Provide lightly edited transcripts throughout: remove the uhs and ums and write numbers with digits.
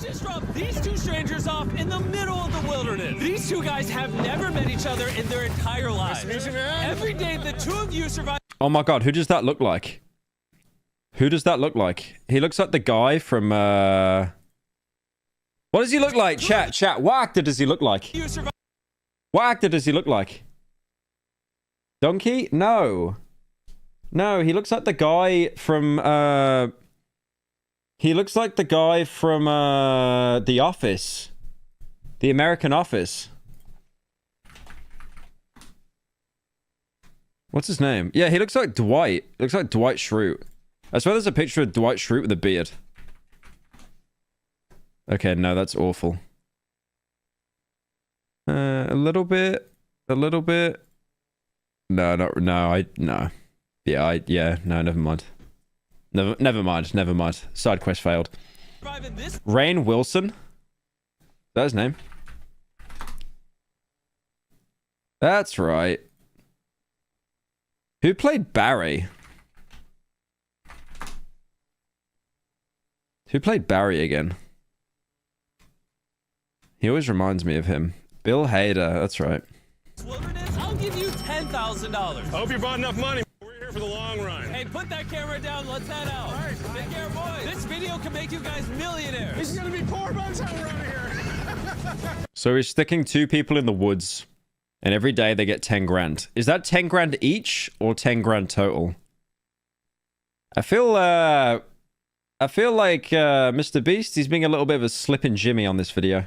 just dropped these two strangers off in the middle of the wilderness. These two guys have never met each other in their entire lives. Every day the two of you survive. Oh my god, who does that look like? Who does that look like? He looks like the guy from What does he look like? Chat. What actor does he look like? What actor does he look like? Donkey? No. No, he looks like the guy from he looks like the guy from The Office. The American Office. What's his name? Yeah, he looks like Dwight. Looks like Dwight Schrute. I swear there's a picture of Dwight Schrute with a beard. Okay, no, that's awful. A little bit. No, Yeah, no, never mind. Never mind. Side quest failed. Rainn Wilson? Is that his name? That's right. Who played Barry? Who played Barry again? He always reminds me of him. Bill Hader, that's right. Wilderness, I'll give you $10,000. I hope you brought enough money. We're here for the long run. Hey, put that camera down. Let's head out. All right, take care, boys. This video can make you guys millionaires. This is gonna be poor by the time we're out of here. So he's sticking two people in the woods, and every day they get 10 grand. Is that 10 grand each or 10 grand total? I feel like MrBeast, he's being a little bit of a slippin' Jimmy on this video.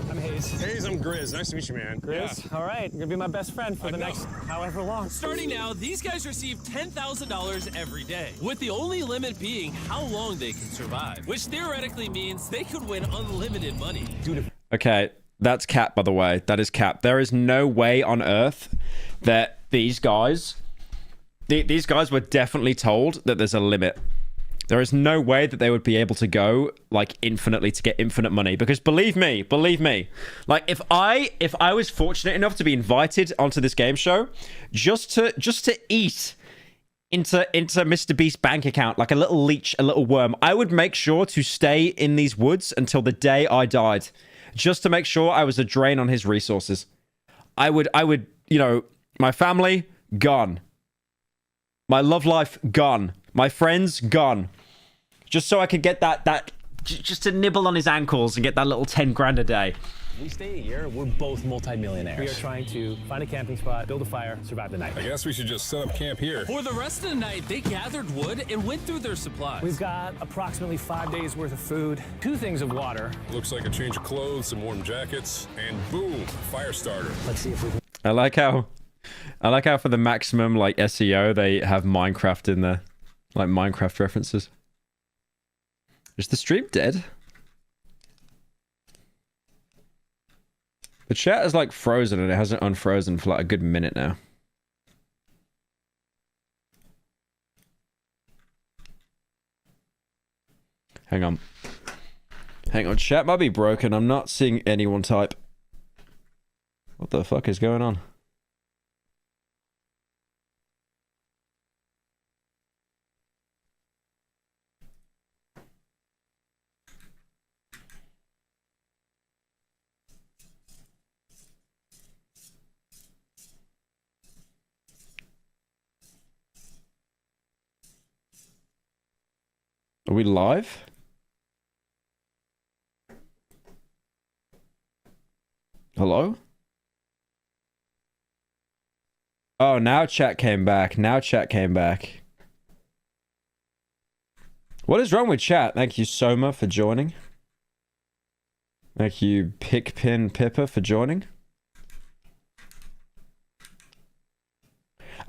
I'm Hayes. Hayes, I'm Grizz. Nice to meet you, man. Grizz? Yeah. All right, you're gonna be my best friend for the next however long. Starting now, these guys receive $10,000 every day, with the only limit being how long they can survive, which theoretically means they could win unlimited money. Okay, that's cap, by the way. That is cap. There is no way on earth that these guys were definitely told that there's a limit. There is no way that they would be able to go like infinitely to get infinite money, because believe me, like if I was fortunate enough to be invited onto this game show just to eat into MrBeast's bank account like a little leech, a little worm, I would make sure to stay in these woods until the day I died, just to make sure I was a drain on his resources. I would, you know, my family gone, my love life gone, my friends gone, just so I could get that just to nibble on his ankles and get that little 10 grand a day. We stay here, we're both multi-millionaires. We are trying to find a camping spot, build a fire, survive the night. I guess we should just set up camp here. For the rest of the night, they gathered wood and went through their supplies. We've got approximately 5 days worth of food, 2 things of water. Looks like a change of clothes, some warm jackets, and boom, fire starter. Let's see if we can... I like how for the maximum like SEO they have Minecraft in there, like Minecraft references. Is the stream dead? The chat is like frozen and it hasn't unfrozen for like a good minute now. Hang on, chat might be broken. I'm not seeing anyone type. What the fuck is going on? Are we live? Hello? Oh, now chat came back. What is wrong with chat? Thank you, Soma, for joining. Thank you, Pickpin Pippa, for joining.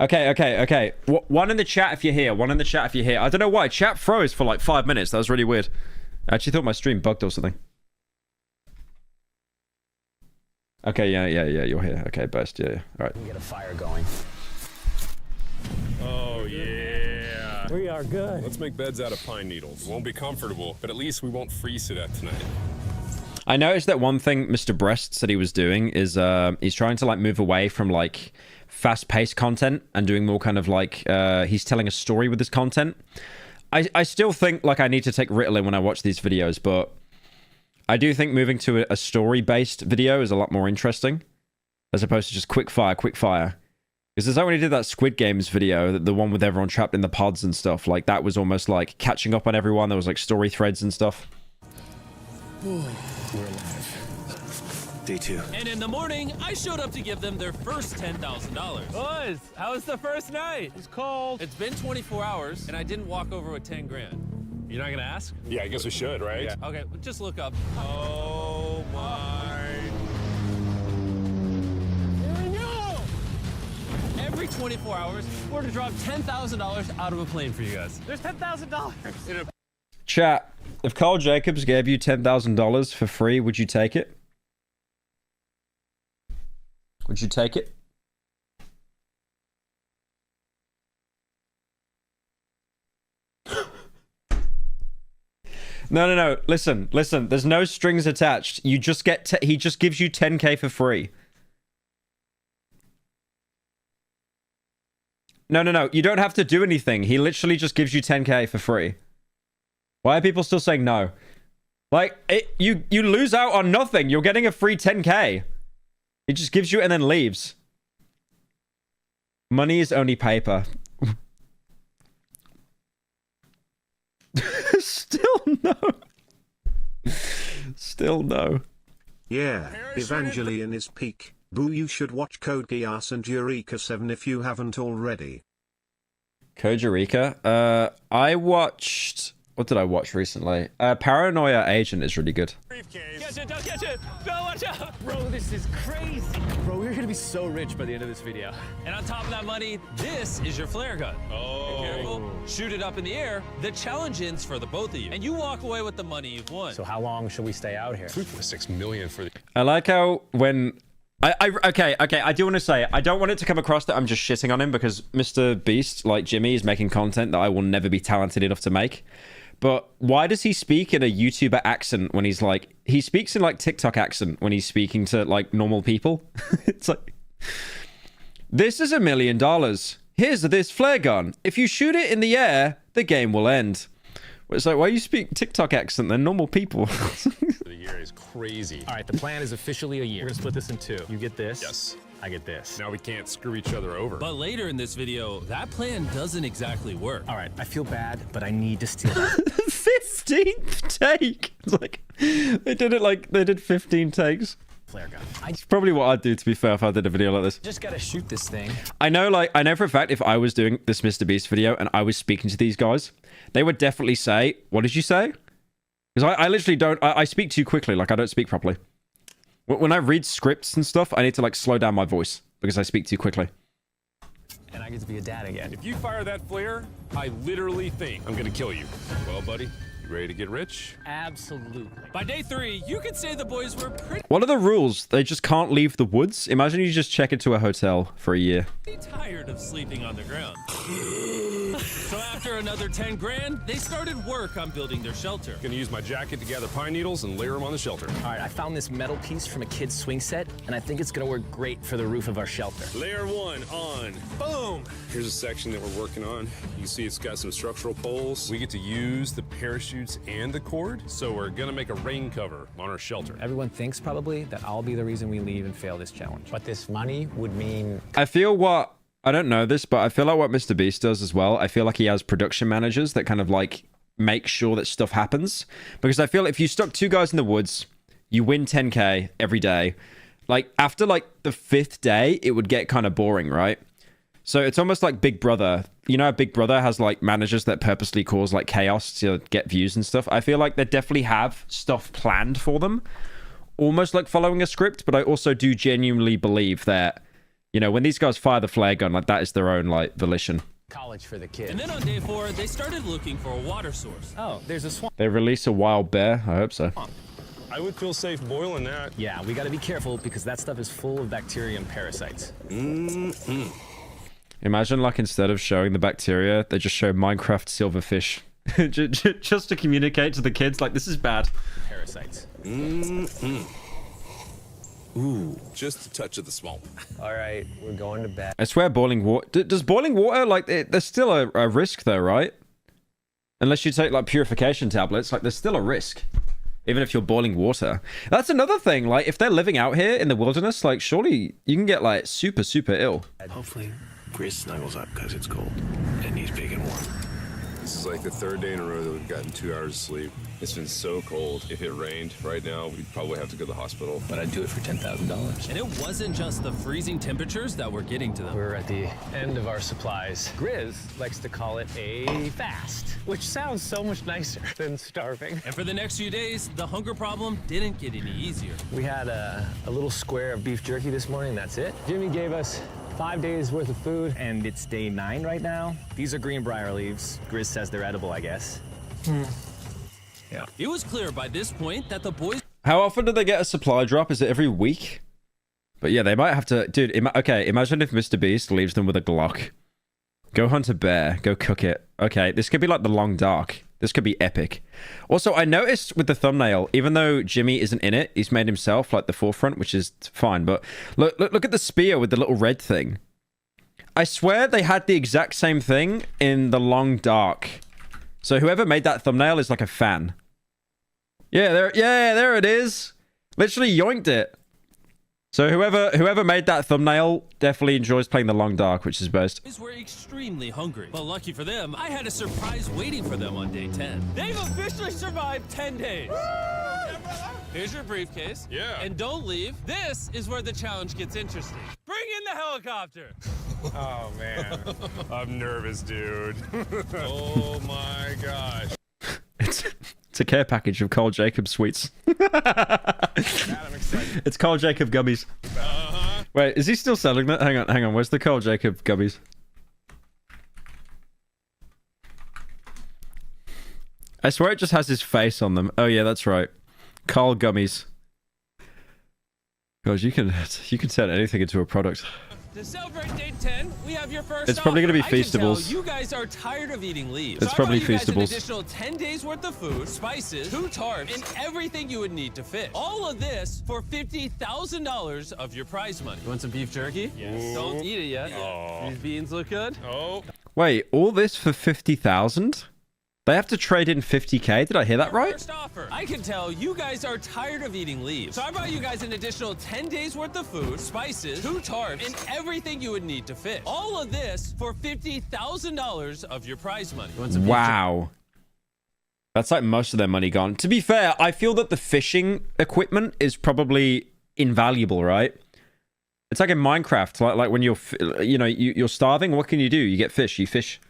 Okay. One in the chat if you're here. I don't know why. Chat froze for like 5 minutes. That was really weird. I actually thought my stream bugged or something. Okay, yeah, you're here. Okay, best, yeah. All right. We get a fire going. Oh, yeah. We are good. Let's make beds out of pine needles. Won't be comfortable, but at least we won't freeze to death tonight. I noticed that one thing MrBeast said he was doing is he's trying to like move away from like fast-paced content and doing more kind of like he's telling a story with his content. I still think like I need to take Ritalin when I watch these videos, but I do think moving to a story-based video is a lot more interesting, as opposed to just quick fire. Because there's when he did that Squid Games video, the one with everyone trapped in the pods and stuff, like that was almost like catching up on everyone. There was like story threads and stuff. We're alive. Day 2. And in the morning, I showed up to give them their first $10,000. Boys, how was the first night? It's cold. It's been 24 hours, and I didn't walk over with 10 grand. You're not gonna ask? Yeah, I guess we should, right? Yeah. Okay, just look up. Oh my. Every 24 hours, we're to drop $10,000 out of a plane for you guys. There's $10,000. Chat, if Carl Jacobs gave you $10,000 for free, would you take it? Would you take it? No. Listen. There's no strings attached. You just get. He just gives you 10K for free. No. You don't have to do anything. He literally just gives you 10K for free. Why are people still saying no? Like, you lose out on nothing. You're getting a free 10K. He just gives you and then leaves. Money is only paper. Still no. Still no. Yeah, Evangelion is peak. Boo, you should watch Code Geass and Eureka 7 if you haven't already. Code Eureka? I watched... What did I watch recently? Paranoia Agent is really good. Catch it, don't catch it. No, watch out. Bro, this is crazy. Bro, we're gonna be so rich by the end of this video. And on top of that money, this is your flare gun. Oh. Be careful. Shoot it up in the air. The challenge ends for the both of you. And you walk away with the money you've won. So how long should we stay out here? 3.6 million for the. I like how when... Okay, I do want to say, I don't want it to come across that I'm just shitting on him because MrBeast, like Jimmy, is making content that I will never be talented enough to make. But why does he speak in a YouTuber accent when he's like... He speaks in like TikTok accent when he's speaking to like normal people. It's like... This is $1 million. Here's this flare gun. If you shoot it in the air, the game will end. It's like, why you speak TikTok accent? They're normal people. The year is crazy. All right, the plan is officially a year. We're gonna split this in two. You get this. Yes. I get this. Now we can't screw each other over. But later in this video, that plan doesn't exactly work. All right, I feel bad, but I need to steal that. 15th take. It's like, they did it like, they did 15 takes. Flare gun. It's probably what I'd do, to be fair, if I did a video like this. Just gotta shoot this thing. I know for a fact if I was doing this MrBeast video and I was speaking to these guys, they would definitely say, what did you say? Because I literally don't, I speak too quickly, like I don't speak properly. When I read scripts and stuff, I need to like slow down my voice because I speak too quickly. And I get to be a dad again. If you fire that flare, I literally think I'm gonna kill you. Well, buddy, you ready to get rich? Absolutely. By day 3, you could say the boys were pretty What are the rules? They just can't leave the woods? Imagine you just check into a hotel for a year. tired of sleeping on the ground. So after another 10 grand, they started work on building their shelter. Gonna use my jacket to gather pine needles and layer them on the shelter. All right, I found this metal piece from a kid's swing set, and I think it's gonna work great for the roof of our shelter. Layer 1 on. Boom! Here's a section that we're working on. You can see it's got some structural poles. We get to use the parachutes and the cord, so we're gonna make a rain cover on our shelter. Everyone thinks probably that I'll be the reason we leave and fail this challenge. But this money would mean... I feel what... I don't know this, but I feel like what MrBeast does as well, I feel like he has production managers that kind of like make sure that stuff happens. Because I feel if you stuck two guys in the woods, you win 10K every day. Like after like the 5th day, it would get kind of boring, right? So it's almost like Big Brother. You know, Big Brother has like managers that purposely cause like chaos to get views and stuff. I feel like they definitely have stuff planned for them. Almost like following a script, but I also do genuinely believe that, you know, when these guys fire the flare gun, like that is their own like volition. College for the kids. And then on day 4, they started looking for a water source. Oh, there's a swamp. They release a wild bear. I hope so. I would feel safe boiling that. Yeah, we gotta be careful because that stuff is full of bacteria and parasites. Imagine like instead of showing the bacteria, they just show Minecraft silverfish. Just to communicate to the kids like this is bad. Parasites. Ooh, just a touch of the swamp. All right, we're going to bed. I swear boiling water... Does boiling water, like, there's still a risk though, right? Unless you take, like, purification tablets, like, there's still a risk. even if you're boiling water. That's another thing. Like, if they're living out here in the wilderness, like, surely you can get, like, super, super ill. Hopefully, Grizz snuggles up because it's cold and he's big and warm. This is like the third day in a row that we've gotten 2 hours of sleep. It's been so cold. If it rained right now, we'd probably have to go to the hospital. But I'd do it for $10,000. And it wasn't just the freezing temperatures that were getting to them. We're at the end of our supplies. Grizz likes to call it a fast, which sounds so much nicer than starving. And for the next few days, the hunger problem didn't get any easier. We had a little square of beef jerky this morning, that's it. Jimmy gave us 5 days worth of food, and it's day 9 right now. These are greenbrier leaves. Grizz says they're edible, I guess. Yeah. It was clear by this point that the boys... How often do they get a supply drop? Is it every week? But yeah, they might have to... Dude, okay, imagine if MrBeast leaves them with a Glock. Go hunt a bear. Go cook it. Okay, this could be like the Long Dark. This could be epic. Also, I noticed with the thumbnail, even though Jimmy isn't in it, he's made himself like the forefront, which is fine. But look at the spear with the little red thing. I swear they had the exact same thing in the Long Dark. So whoever made that thumbnail is like a fan. Yeah, there it is. Literally yoinked it. So whoever made that thumbnail definitely enjoys playing the Long Dark, which is best. Boys were extremely hungry. But lucky for them, I had a surprise waiting for them on day 10. They've officially survived 10 days. Here's your briefcase. Yeah. And don't leave. This is where the challenge gets interesting. Bring in the helicopter. Oh, man. I'm nervous, dude. Oh, my gosh. It's a care package of Carl Jacob sweets. I'm excited. It's Carl Jacob gummies. Wait, is he still selling that? Hang on. Where's the Carl Jacob gummies? I swear it just has his face on them. Oh yeah, that's right. Carl gummies. Gosh, you can turn anything into a product. To celebrate day 10, we have your first It's probably offer. gonna be I can tell Feastables. you guys are tired of eating leaves. It's So I probably brought you guys an Feastables. additional 10 days worth of food, spices, 2 tarps, and everything you would need to fish. All of this for $50,000 of your prize money. You want some beef jerky? Yes. Don't eat it yet. Oh. These beans look good. Oh. Wait, all this for 50,000? They have to trade in 50k? Did I hear that right? First offer. I can tell you guys are tired of eating leaves. So I brought you guys an additional 10 days worth of food, spices, 2 tarps, and everything you would need to fish. All of this for $50,000 of your prize money. You want some beef Wow. That's like most of their money gone. To be fair, I feel that the fishing equipment is probably invaluable, right? It's like in Minecraft, like when you're starving, what can you do? You get fish, you fish.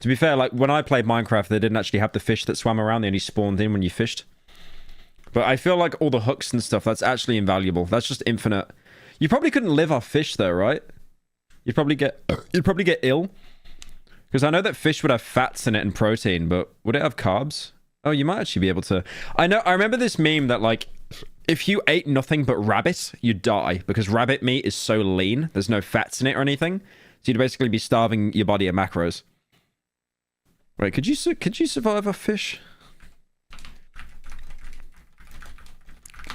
To be fair, like when I played Minecraft, they didn't actually have the fish that swam around. They only spawned in when you fished. But I feel like all the hooks and stuff, that's actually invaluable. That's just infinite. You probably couldn't live off fish though, right? You'd probably get ill. Because I know that fish would have fats in it and protein, but would it have carbs? Oh, you might actually be able to. I remember this meme that like, if you ate nothing but rabbit, you'd die. Because rabbit meat is so lean. There's no fats in it or anything. So you'd basically be starving your body of macros. Wait, could you survive a fish?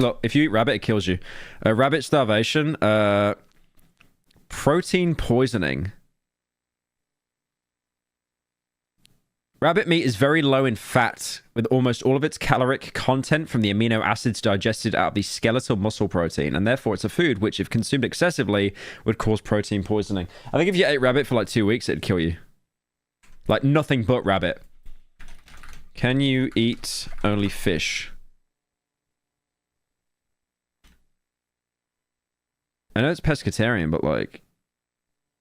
Look, if you eat rabbit, it kills you. Rabbit starvation. Protein poisoning. Rabbit meat is very low in fat, with almost all of its caloric content from the amino acids digested out of the skeletal muscle protein, and therefore it's a food which, if consumed excessively, would cause protein poisoning. I think if you ate rabbit for like 2 weeks, it'd kill you. Like nothing but rabbit. Can you eat only fish? I know it's pescatarian, but like...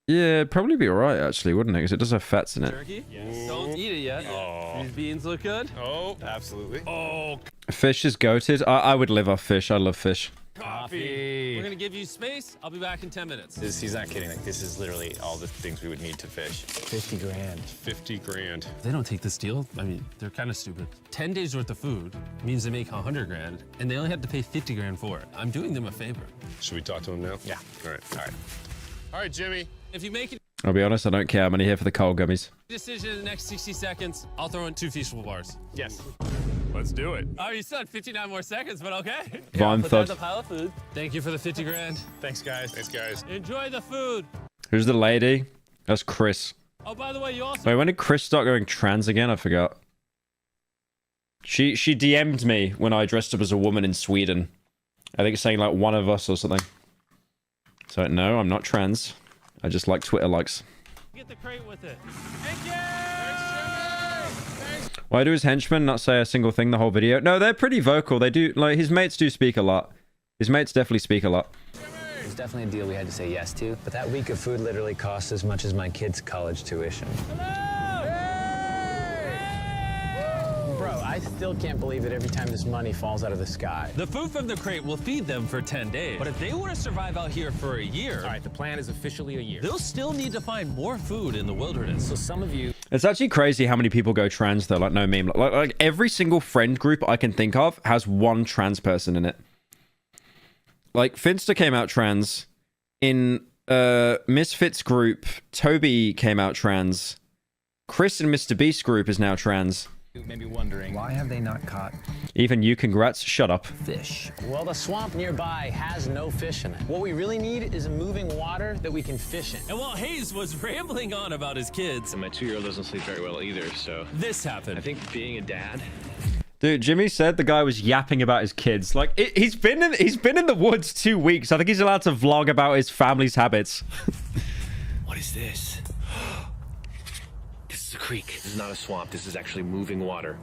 Yeah, it'd probably be alright actually, wouldn't it? Because it does have fats in it. jerky? Yes. Don't eat it yet. Oh. These beans look good. Oh, absolutely. Oh, Fish is goated. I would live off fish. I love fish. coffee. We're gonna give you space. I'll be back in 10 minutes. He's not kidding. Like, this is literally all the things we would need to fish. 50 grand. 50 grand. If they don't take this deal, I mean, they're kind of stupid. 10 days worth of food means they make 100 grand, and they only have to pay 50 grand for it. I'm doing them a favor. Should we talk to him now? Yeah. All right, Jimmy. If you make a I'll be honest, I don't care. I'm only here for the cold gummies. decision in the next 60 seconds, I'll throw in 2 Feastable bars. Yes. Let's do it. Oh, you still had 59 more seconds, but okay. Vaughn Put that in thud. the pile of food. Thank you for the 50 grand. Thanks, guys. Thanks, guys. Enjoy the food. Who's the lady? That's Chris. Oh, by the way, you also Wait, when did Chris start going trans again? I forgot. She DM'd me when I dressed up as a woman in Sweden. I think it's saying like one of us or something. So no, I'm not trans. I just like Twitter likes. Get the crate with it. Why do his henchmen not say a single thing the whole video? No, they're pretty vocal. They do, like, his mates do speak a lot. His mates definitely speak a lot. It was definitely a deal we had to say yes to, but that week of food literally cost as much as my kids' college tuition. Bro, I still can't believe it every time this money falls out of the sky. The food from the crate will feed them for 10 days. But if they want to survive out here for a year... All right, the plan is officially a year. They'll still need to find more food in the wilderness. So some of you... It's actually crazy how many people go trans, though. Like, no meme. Like every single friend group I can think of has one trans person in it. Like, Finster came out trans. In Misfits group, Toby came out trans. Chris and MrBeast group is now trans. You may be wondering, why have they not caught Even you, congrats. Shut up. fish? Well, the swamp nearby has no fish in it. What we really need is a moving water that we can fish in. And while Hayes was rambling on about his kids, And my 2-year-old doesn't sleep very well either, so this happened. I think being a dad. Dude, Jimmy said the guy was yapping about his kids. Like, he's been in the woods 2 weeks. I think he's allowed to vlog about his family's habits. What is this? This is a creek. This is not a swamp. This is actually moving water.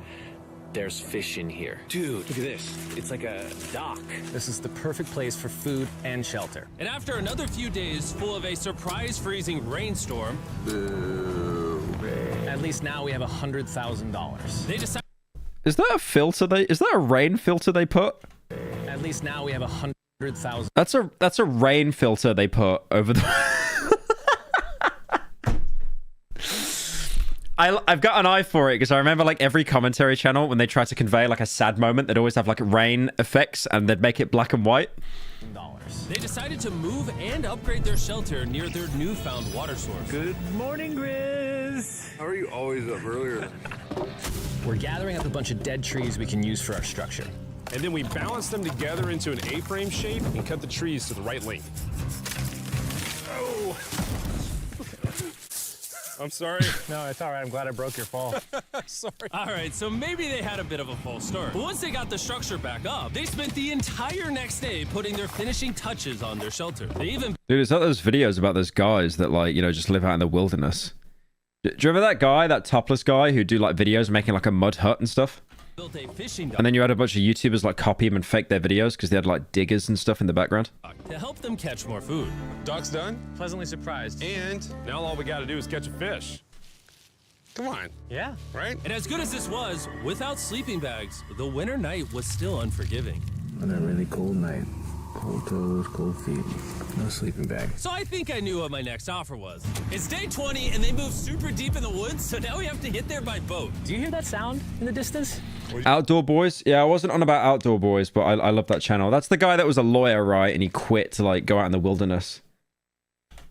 There's fish in here. Dude, look at this. It's like a dock. This is the perfect place for food and shelter. And after another few days full of a surprise freezing rainstorm, At least now we have $100,000. they decided Is that a filter is that a rain filter they put? At least now we have $100,000. That's a rain filter they put over the I've got an eye for it because I remember like every commentary channel when they try to convey like a sad moment, they'd always have like rain effects and they'd make it black and white. they decided to move and upgrade their shelter near their newfound water source. Good morning, Grizz. How are you always up earlier? We're gathering up a bunch of dead trees we can use for our structure. And then we balance them together into an A-frame shape and cut the trees to the right length. Oh! I'm sorry. No, it's all right. I'm glad I broke your fall. Sorry. All right, so maybe they had a bit of a false start. But once they got the structure back up, they spent the entire next day putting their finishing touches on their shelter. They even Dude, is that those videos about those guys that like, you know, just live out in the wilderness? Do you remember that guy, that topless guy who do like videos making like a mud hut and stuff? built a fishing dock And then you had a bunch of YouTubers like copy him and fake their videos because they had like diggers and stuff in the background. to help them catch more food. Dock's done, Pleasantly surprised. and now all we gotta do is catch a fish. Come on, Yeah. right? And as good as this was, without sleeping bags, the winter night was still unforgiving. On a really cold night. Cold toes, cold feet. No sleeping bag. So I think I knew what my next offer was. It's day 20 and they moved super deep in the woods, so now we have to get there by boat. Do you hear that sound in the distance? Outdoor Boys? Yeah, I wasn't on about Outdoor Boys, but I love that channel. That's the guy that was a lawyer, right? And he quit to like go out in the wilderness.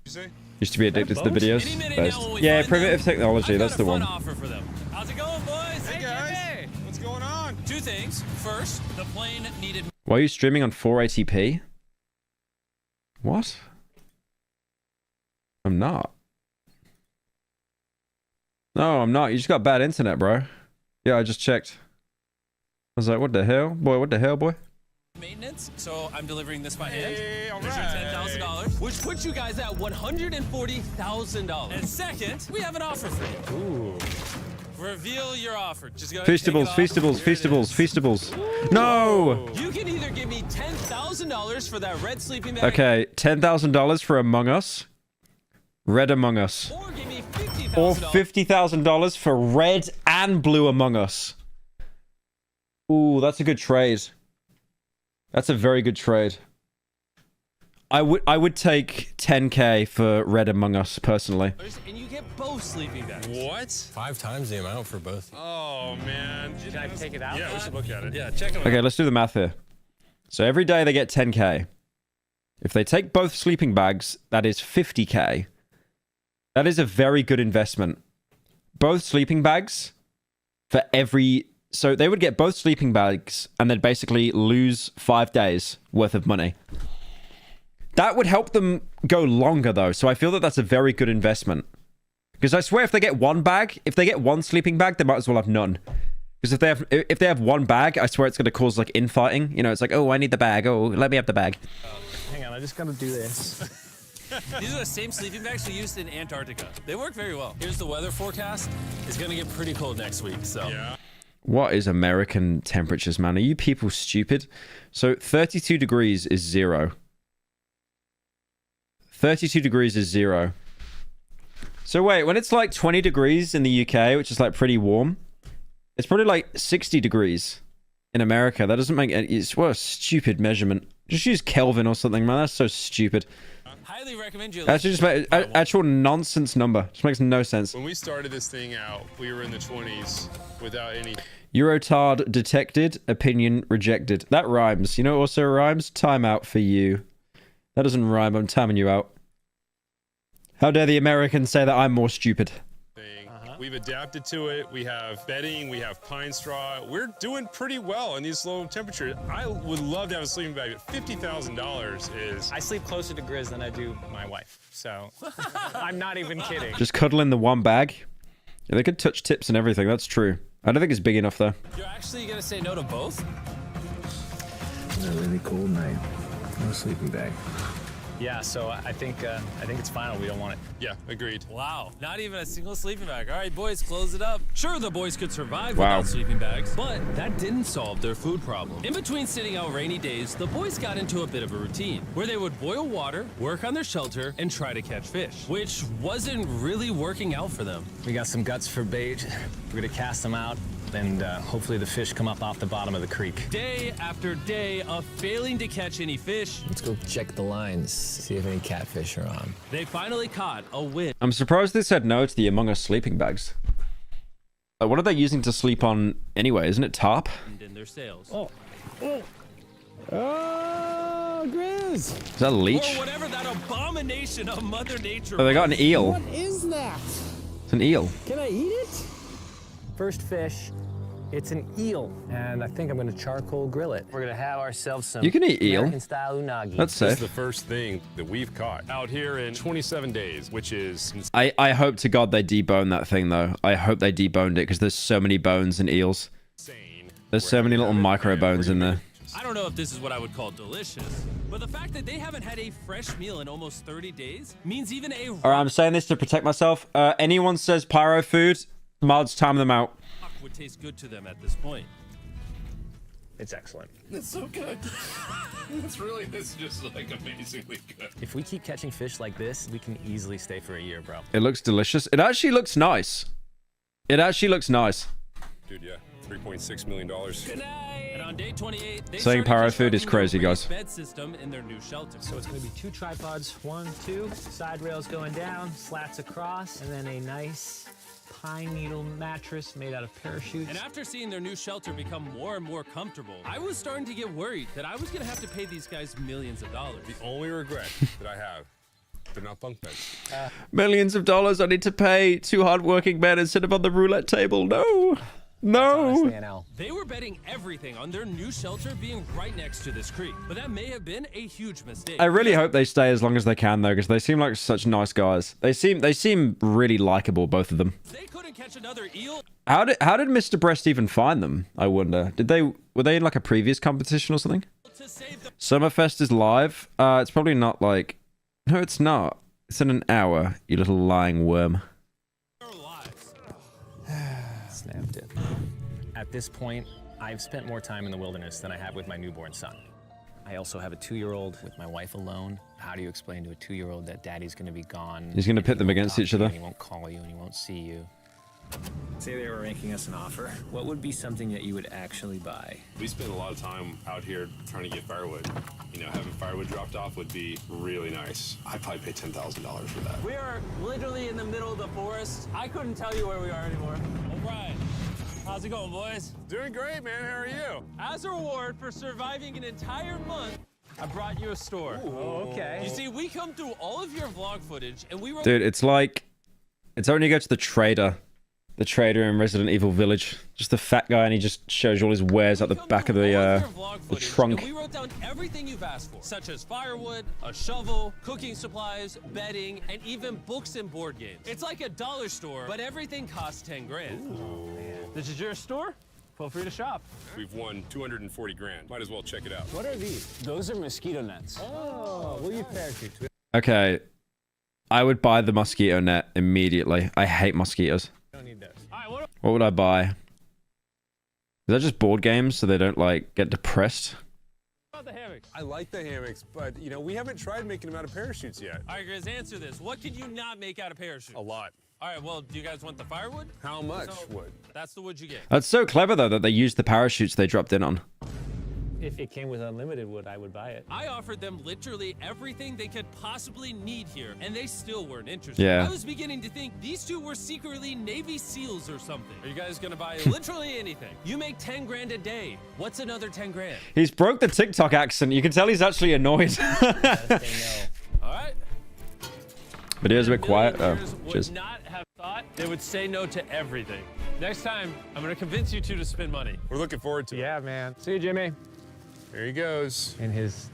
You say? Used to be addicted to the Any videos. minute Best. now when we Yeah, find primitive them, technology, I've that's got the a fun one. offer for them. How's it going, boys? Hey guys, what's going on? Two things. First, the plane needed Why are you streaming on 480p? What? I'm not. No, I'm not. You just got bad internet, bro. Yeah, I just checked. I was like, what the hell? Boy, what the hell, boy? maintenance, so I'm delivering this by hand. Hey, all There's your right. $10,000, which puts you guys at $140,000. And second, we have an offer for you. Ooh. Reveal your offer. Just go ahead and take Feastables, it off. feastables, Here it feastables, is. feastables. No! You can either give me $10,000 for that red sleeping bag, Okay, $10,000 for Among Us. Red Among Us. or give me Or $50,000. $50,000 for red and blue Among Us. Ooh, that's a good trade. That's a very good trade. I would take 10k for red Among Us personally. And you get both sleeping bags. What? 5 times the amount for both. Oh man. Should I take it out? Yeah, we should look at it. Yeah, check them out. Okay, let's do the math here. So every day they get 10k. If they take both sleeping bags, that is 50k. That is a very good investment. Both sleeping bags for every... So they would get both sleeping bags and they'd basically lose 5 days worth of money. That would help them go longer though. So I feel that that's a very good investment. Because I swear if they get one bag, if they get one sleeping bag, they might as well have none. Because Because if they have one bag, I swear it's going to cause like infighting. You know, it's like, oh, I need the bag. Oh, let me have the bag. Hang on, I just gotta do this. These are the same sleeping bags we used in Antarctica. They work very well. Here's the weather forecast. It's gonna get pretty cold next week, so. Yeah. What is American temperatures, man? Are you people stupid? So 32 degrees is 0. 32 degrees is 0. So wait, when it's like 20 degrees in the UK, which is like pretty warm, it's probably like 60 degrees in America. That doesn't make any... It's what a stupid measurement. Just use Kelvin or something, man. That's so stupid. Highly recommend you. That's just an actual nonsense number. Just makes no sense. When we started this thing out, we were in the 20s without any... Eurotard detected, opinion rejected. That rhymes. You know what also rhymes? Timeout for you. That doesn't rhyme. I'm timing you out. How dare the Americans say that I'm more stupid? We've adapted to it. We have bedding. We have pine straw. We're doing pretty well in these low temperatures. I would love to have a sleeping bag, but $50,000 is... I sleep closer to Grizz than I do my wife, so I'm not even kidding. Just cuddle in the one bag. Yeah, they could touch tips and everything. That's true. I don't think it's big enough though. You're actually gonna say no to both? It's a really cold night. No sleeping bag. Yeah, so I think it's final. We don't want it. Yeah, agreed. Wow, not even a single sleeping bag. All right, boys, close it up. Sure, the boys could survive Wow. without sleeping bags, but that didn't solve their food problem. In between sitting out rainy days, the boys got into a bit of a routine where they would boil water, work on their shelter, and try to catch fish, which wasn't really working out for them. We got some guts for bait. We're gonna cast them out, and hopefully the fish come up off the bottom of the creek. Day after day of failing to catch any fish, Let's go check the lines, see if any catfish are on. they finally caught a win. I'm surprised they said no to the Among Us sleeping bags. Like, what are they using to sleep on anyway? Isn't it tarp? In their sails. Oh, Grizz! Is that a leech? Or whatever that abomination of Mother Nature Oh, they got an was. eel. What is that? It's an eel. Can I eat it? First fish. It's an eel, and I think I'm gonna charcoal grill it. We're gonna have ourselves some You can eat eel. American-style unagi. That's This is safe. the first thing that we've caught out here in 27 days, which is I hope to God they debone that thing though. I hope they deboned it because there's so many bones in eels. insane. There's so many little micro bones in there. I don't know if this is what I would call delicious, but the fact that they haven't had a fresh meal in almost 30 days means even a All right, I'm saying this to protect myself. Anyone says pyro food, mods, time them out. rock would taste good to them at this point. It's excellent. It's so good. It's just like amazingly good. If we keep catching fish like this, we can easily stay for a year, bro. It looks delicious. It actually looks nice. It actually looks nice. Dude, yeah. $3.6 million. Good night. And on day 28, they Saying started pyro food is constructing crazy, a raised guys. bed system in their new shelter. So it's gonna be 2 tripods, 1, 2, side rails going down, slats across, and then a nice pine needle mattress made out of parachutes. And after seeing their new shelter become more and more comfortable, I was starting to get worried that I was gonna have to pay these guys millions of dollars. The only regret that I have, they're not bunk beds. Millions of dollars I need to pay 2 hardworking men instead of on the roulette table. No. No. Honestly, an L. They were betting everything on their new shelter being right next to this creek, but that may have been a huge mistake. I really hope they stay as long as they can though, because they seem like such nice guys. They seem really likable, both of them. They couldn't catch another eel. How did MrBeast even find them? I wonder. Were they in like a previous competition or something? To save the Summerfest is live. It's probably not like. No, it's not. It's in an hour. You little lying worm. lives. Snapped it. At this point, I've spent more time in the wilderness than I have with my newborn son. I also have a 2-year-old with my wife alone. How do you explain to a 2-year-old that daddy's gonna be gone? He's gonna and pit he them won't against talk each to you, other. and he won't call you and he won't see you. Say they were making us an offer. What would be something that you would actually buy? We spend a lot of time out here trying to get firewood. You know, having firewood dropped off would be really nice. I'd probably pay $10,000 for that. We are literally in the middle of the forest. I couldn't tell you where we are anymore. All right. How's it going, boys? Doing great, man. How are you? As a reward for surviving an entire month, I brought you a store. Oh, okay. You see, we come through all of your vlog footage, and we wrote... Dude, it's like. It's only go to the trader. The trader in Resident Evil Village. Just the fat guy, and he just shows you all his wares at the back of the trunk. And we wrote down everything you've asked for, such as firewood, a shovel, cooking supplies, bedding, and even books and board games. It's like a dollar store, but everything costs 10 grand. Ooh, man. This is your store? Feel free to shop. We've won 240 grand. Might as well check it out. What are these? Those are mosquito nets. Oh, we'll use parachutes. Okay. I would buy the mosquito net immediately. I hate mosquitoes. We don't need those. What would I buy? Is that just board games so they don't, like, get depressed? What about the hammocks? I like the hammocks, but, you know, we haven't tried making them out of parachutes yet. All right, Grizz, answer this. What could you not make out of parachutes? A lot. All right, well, do you guys want the firewood? How much So, wood? That's the wood you get. That's so clever, though, that they used the parachutes they dropped in on. If it came with unlimited wood, I would buy it. I offered them literally everything they could possibly need here, and they still weren't interested. Yeah. I was beginning to think these two were secretly Navy SEALs or something. Are you guys gonna buy literally anything? You make 10 grand a day. What's another 10 grand? He's broke the TikTok accent. You can tell he's actually annoyed. All right. Video's a bit quiet. Oh, Millionaires would cheers. not have thought they would say no to everything. Next time, I'm gonna convince you two to spend money. We're looking forward to it. Yeah, man. See you, Jimmy. There he goes. In his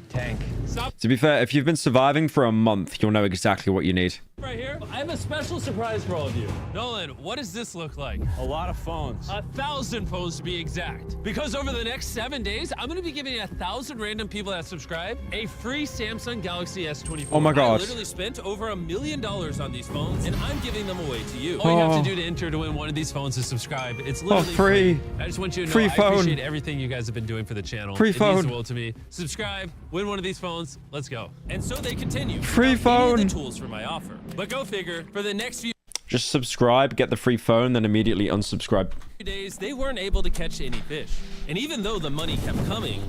tank. Stop To be fair, if you've been surviving for a month, you'll know exactly what you need. right here. I have a special surprise for all of you. Nolan, what does this look like? A lot of phones. 1,000 phones to be exact. Because over the next 7 days, I'm gonna be giving 1,000 random people that subscribe a free Samsung Galaxy S24. Oh my God. I literally spent over $1 million on these phones, and I'm giving them away to you. All you have to do to enter to win one of these phones is subscribe. It's literally free. I just want you to know Free I phone. appreciate everything you guys have been doing for the channel. Free It means phone. the world to me. Subscribe, win one of these phones, let's go. And so they continue. Free without any of phone. the tools for my offer. But go figure, for the next few Just subscribe, get the free phone, then immediately unsubscribe. days, they weren't able to catch any fish. And even though the money kept coming,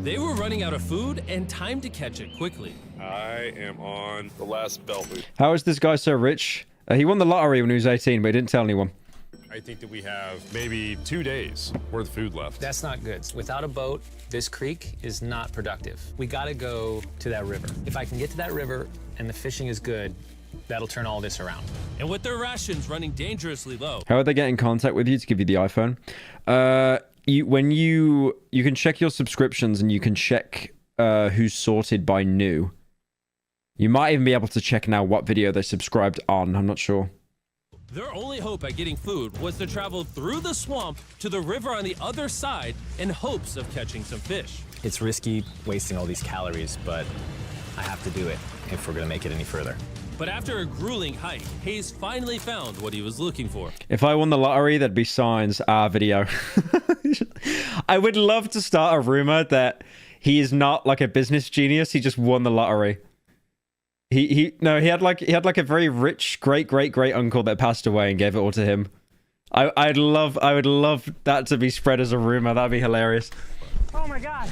they were running out of food and time to catch it quickly. I am on the last belt loop. How is this guy so rich? He won the lottery when he was 18, but he didn't tell anyone. I think that we have maybe 2 days worth of food left. That's not good. Without a boat, this creek is not productive. We gotta go to that river. If I can get to that river and the fishing is good, that'll turn all this around. And with their rations running dangerously low, How would they get in contact with you to give you the iPhone? You can check your subscriptions and you can check who's sorted by new. You might even be able to check now what video they subscribed on. I'm not sure. their only hope at getting food was to travel through the swamp to the river on the other side in hopes of catching some fish. It's risky wasting all these calories, but I have to do it if we're gonna make it any further. But after a grueling hike, Hayes finally found what he was looking for. If I won the lottery, there'd be signs, video. I would love to start a rumor that he is not like a business genius. He just won the lottery. He had like a very rich great uncle that passed away and gave it all to him. I would love that to be spread as a rumor. That'd be hilarious. Oh my god.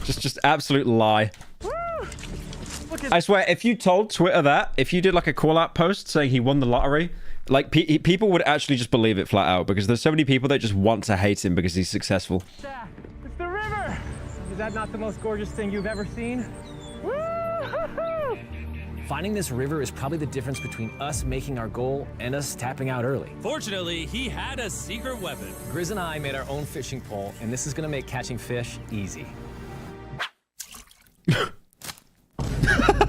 Just absolute lie. Woo! I swear, if you told Twitter that, if you did like a call-out post saying he won the lottery, like people would actually just believe it flat out, because there's so many people that just want to hate him because he's successful. It's the river! Is that not the most gorgeous thing you've ever seen? Woo! Finding this river is probably the difference between us making our goal and us tapping out early. Fortunately, he had a secret weapon. Grizz and I made our own fishing pole, and this is gonna make catching fish easy.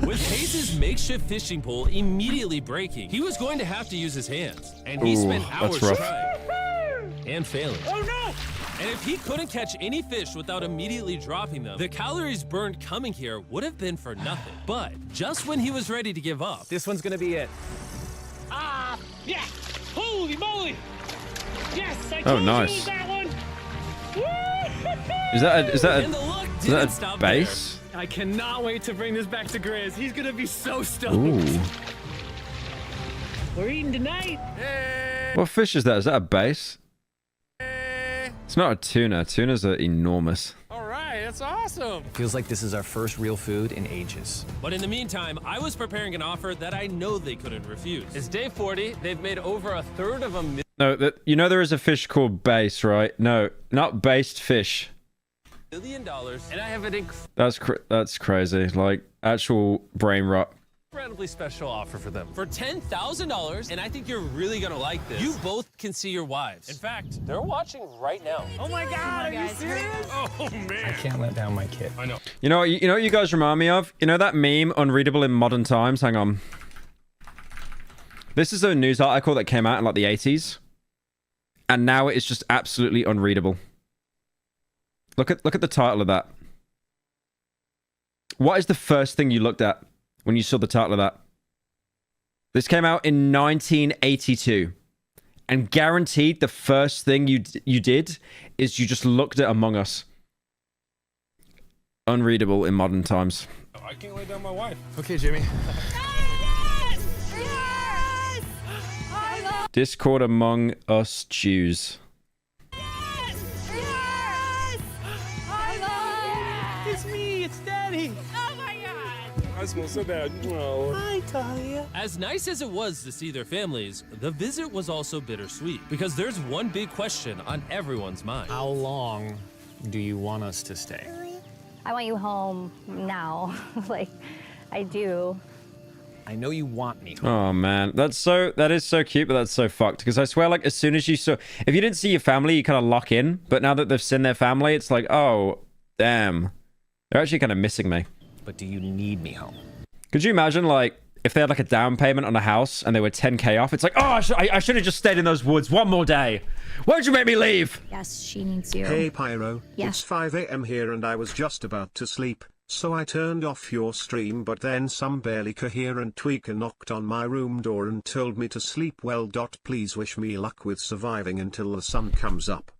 With Hayes' makeshift fishing pole immediately breaking, he was going to have to use his hands. And he Ooh, spent that's hours rough. trying and failing. Oh no! And if he couldn't catch any fish without immediately dropping them, the calories burned coming here would have been for nothing. But just when he was ready to give up, This one's gonna be it. Ah, yeah! Holy moly! Yes, I Oh, told nice. you it was that one! Woo! Is that and the luck is didn't that a stop base? I cannot wait to bring this back to Grizz. He's gonna be so stoked. Ooh. We're eating tonight. What fish is that? Is that a base? It's not a tuna. Tunas are enormous. All right, that's awesome. Feels like this is our first real food in ages. But in the meantime, I was preparing an offer that I know they couldn't refuse. It's day 40. They've made over $1/3 No, you know there is a fish called base, right? No, not based fish. $1 million, and I have an That's crazy. Like actual brain rot. incredibly special offer for them. For $10,000, and I think you're really gonna like this, you both can see your wives. In fact, they're watching right now. Oh my god, are you serious? Oh, man. I can't let down my kid. I know. You know what you guys remind me of? You know that meme, unreadable in modern times? Hang on. This is a news article that came out in like the 80s. and now it is just absolutely unreadable. Look at the title of that. What is the first thing you looked at when you saw the title of that? This came out in 1982. And guaranteed the first thing you did is you just looked at Among Us. Unreadable in modern times. I can't lay down my wife. Okay, Jimmy. Discord Among Us choose. It's me, it's Daddy. Oh my God. I smell so bad. Oh. Hi, Talia. As nice as it was to see their families, the visit was also bittersweet because there's one big question on everyone's mind. How long do you want us to stay? I want you home now. Like, I do. I know you want me home. Oh man, that is so cute, but that's so fucked. Because I swear, like, as soon as you saw, if you didn't see your family, you kind of lock in. But now that they've seen their family, it's like, oh, damn, they're actually kind of missing me. But do you need me home? Could you imagine, like, if they had like a down payment on a house and they were 10K off? It's like, oh, I should have just stayed in those woods one more day. Why'd you make me leave? Yes, she needs you. Hey Pyro, Yes. it's 5 AM here and I was just about to sleep, so I turned off your stream, but then some barely coherent tweaker knocked on my room door and told me to sleep well. Please wish me luck with surviving until the sun comes up.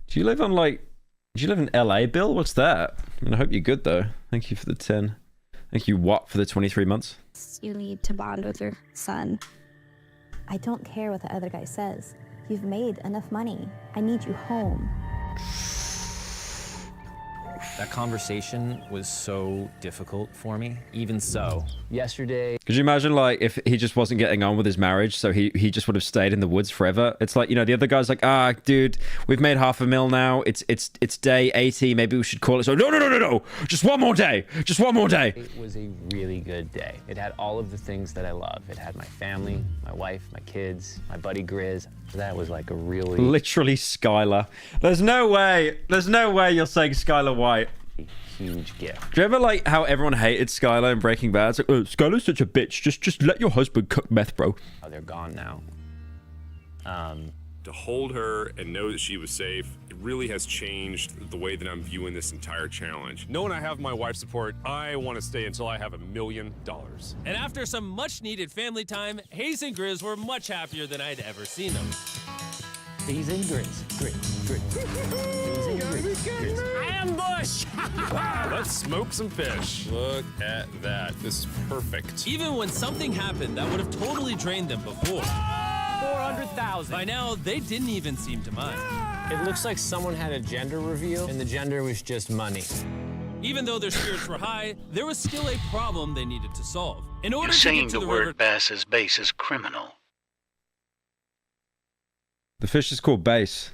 Do you live in LA, Bill? What's that? I mean, I hope you're good though. Thank you for the 10. Thank you, what, for the 23 months? You need to bond with your son. I don't care what the other guy says. You've made enough money. I need you home. That conversation was so difficult for me. Even so, yesterday... Could you imagine, like, if he just wasn't getting on with his marriage, so he just would have stayed in the woods forever? It's like, you know, the other guy's like, ah, dude, we've made $500,000 now. It's day 80. Maybe we should call it. So, no. Just one more day. Just one more day. It was a really good day. It had all of the things that I love. It had my family, my wife, my kids, my buddy Grizz. That was like a really... Literally Skylar. There's no way you're saying Skylar White. Huge gift. Do you ever like how everyone hated Skylar in Breaking Bad? It's like, oh, Skylar's such a bitch. Just let your husband cook meth, bro. Oh, they're gone now. To hold her and know that she was safe, it really has changed the way that I'm viewing this entire challenge. Knowing I have my wife's support, I want to stay until I have $1 million. And after some much-needed family time, Hayes and Grizz were much happier than I'd ever seen them. Hayes and Grizz. Hayes and Grizz. Ambush! Let's smoke some fish. Look at that. This is perfect. Even when something happened that would have totally drained them before. 400,000. By now, they didn't even seem to mind. It looks like someone had a gender reveal, and the gender was just money. Even though their spirits were high, there was still a problem they needed to solve. In order to saying get to the the river word bass's base is criminal. The fish is called Bass.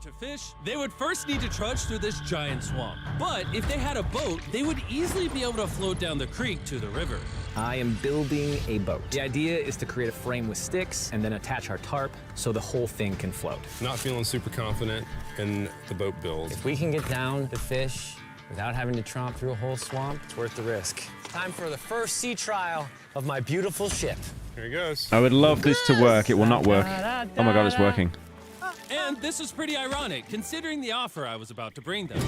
to fish, they would first need to trudge through this giant swamp. But if they had a boat, they would easily be able to float down the creek to the river. I am building a boat. The idea is to create a frame with sticks and then attach our tarp so the whole thing can float. Not feeling super confident in the boat build. If we can get down to fish without having to tromp through a whole swamp, it's worth the risk. Time for the first sea trial of my beautiful ship. Here he goes. I would love this to work. It will not work. Oh my god, it's working. And this is pretty ironic, considering the offer I was about to bring them.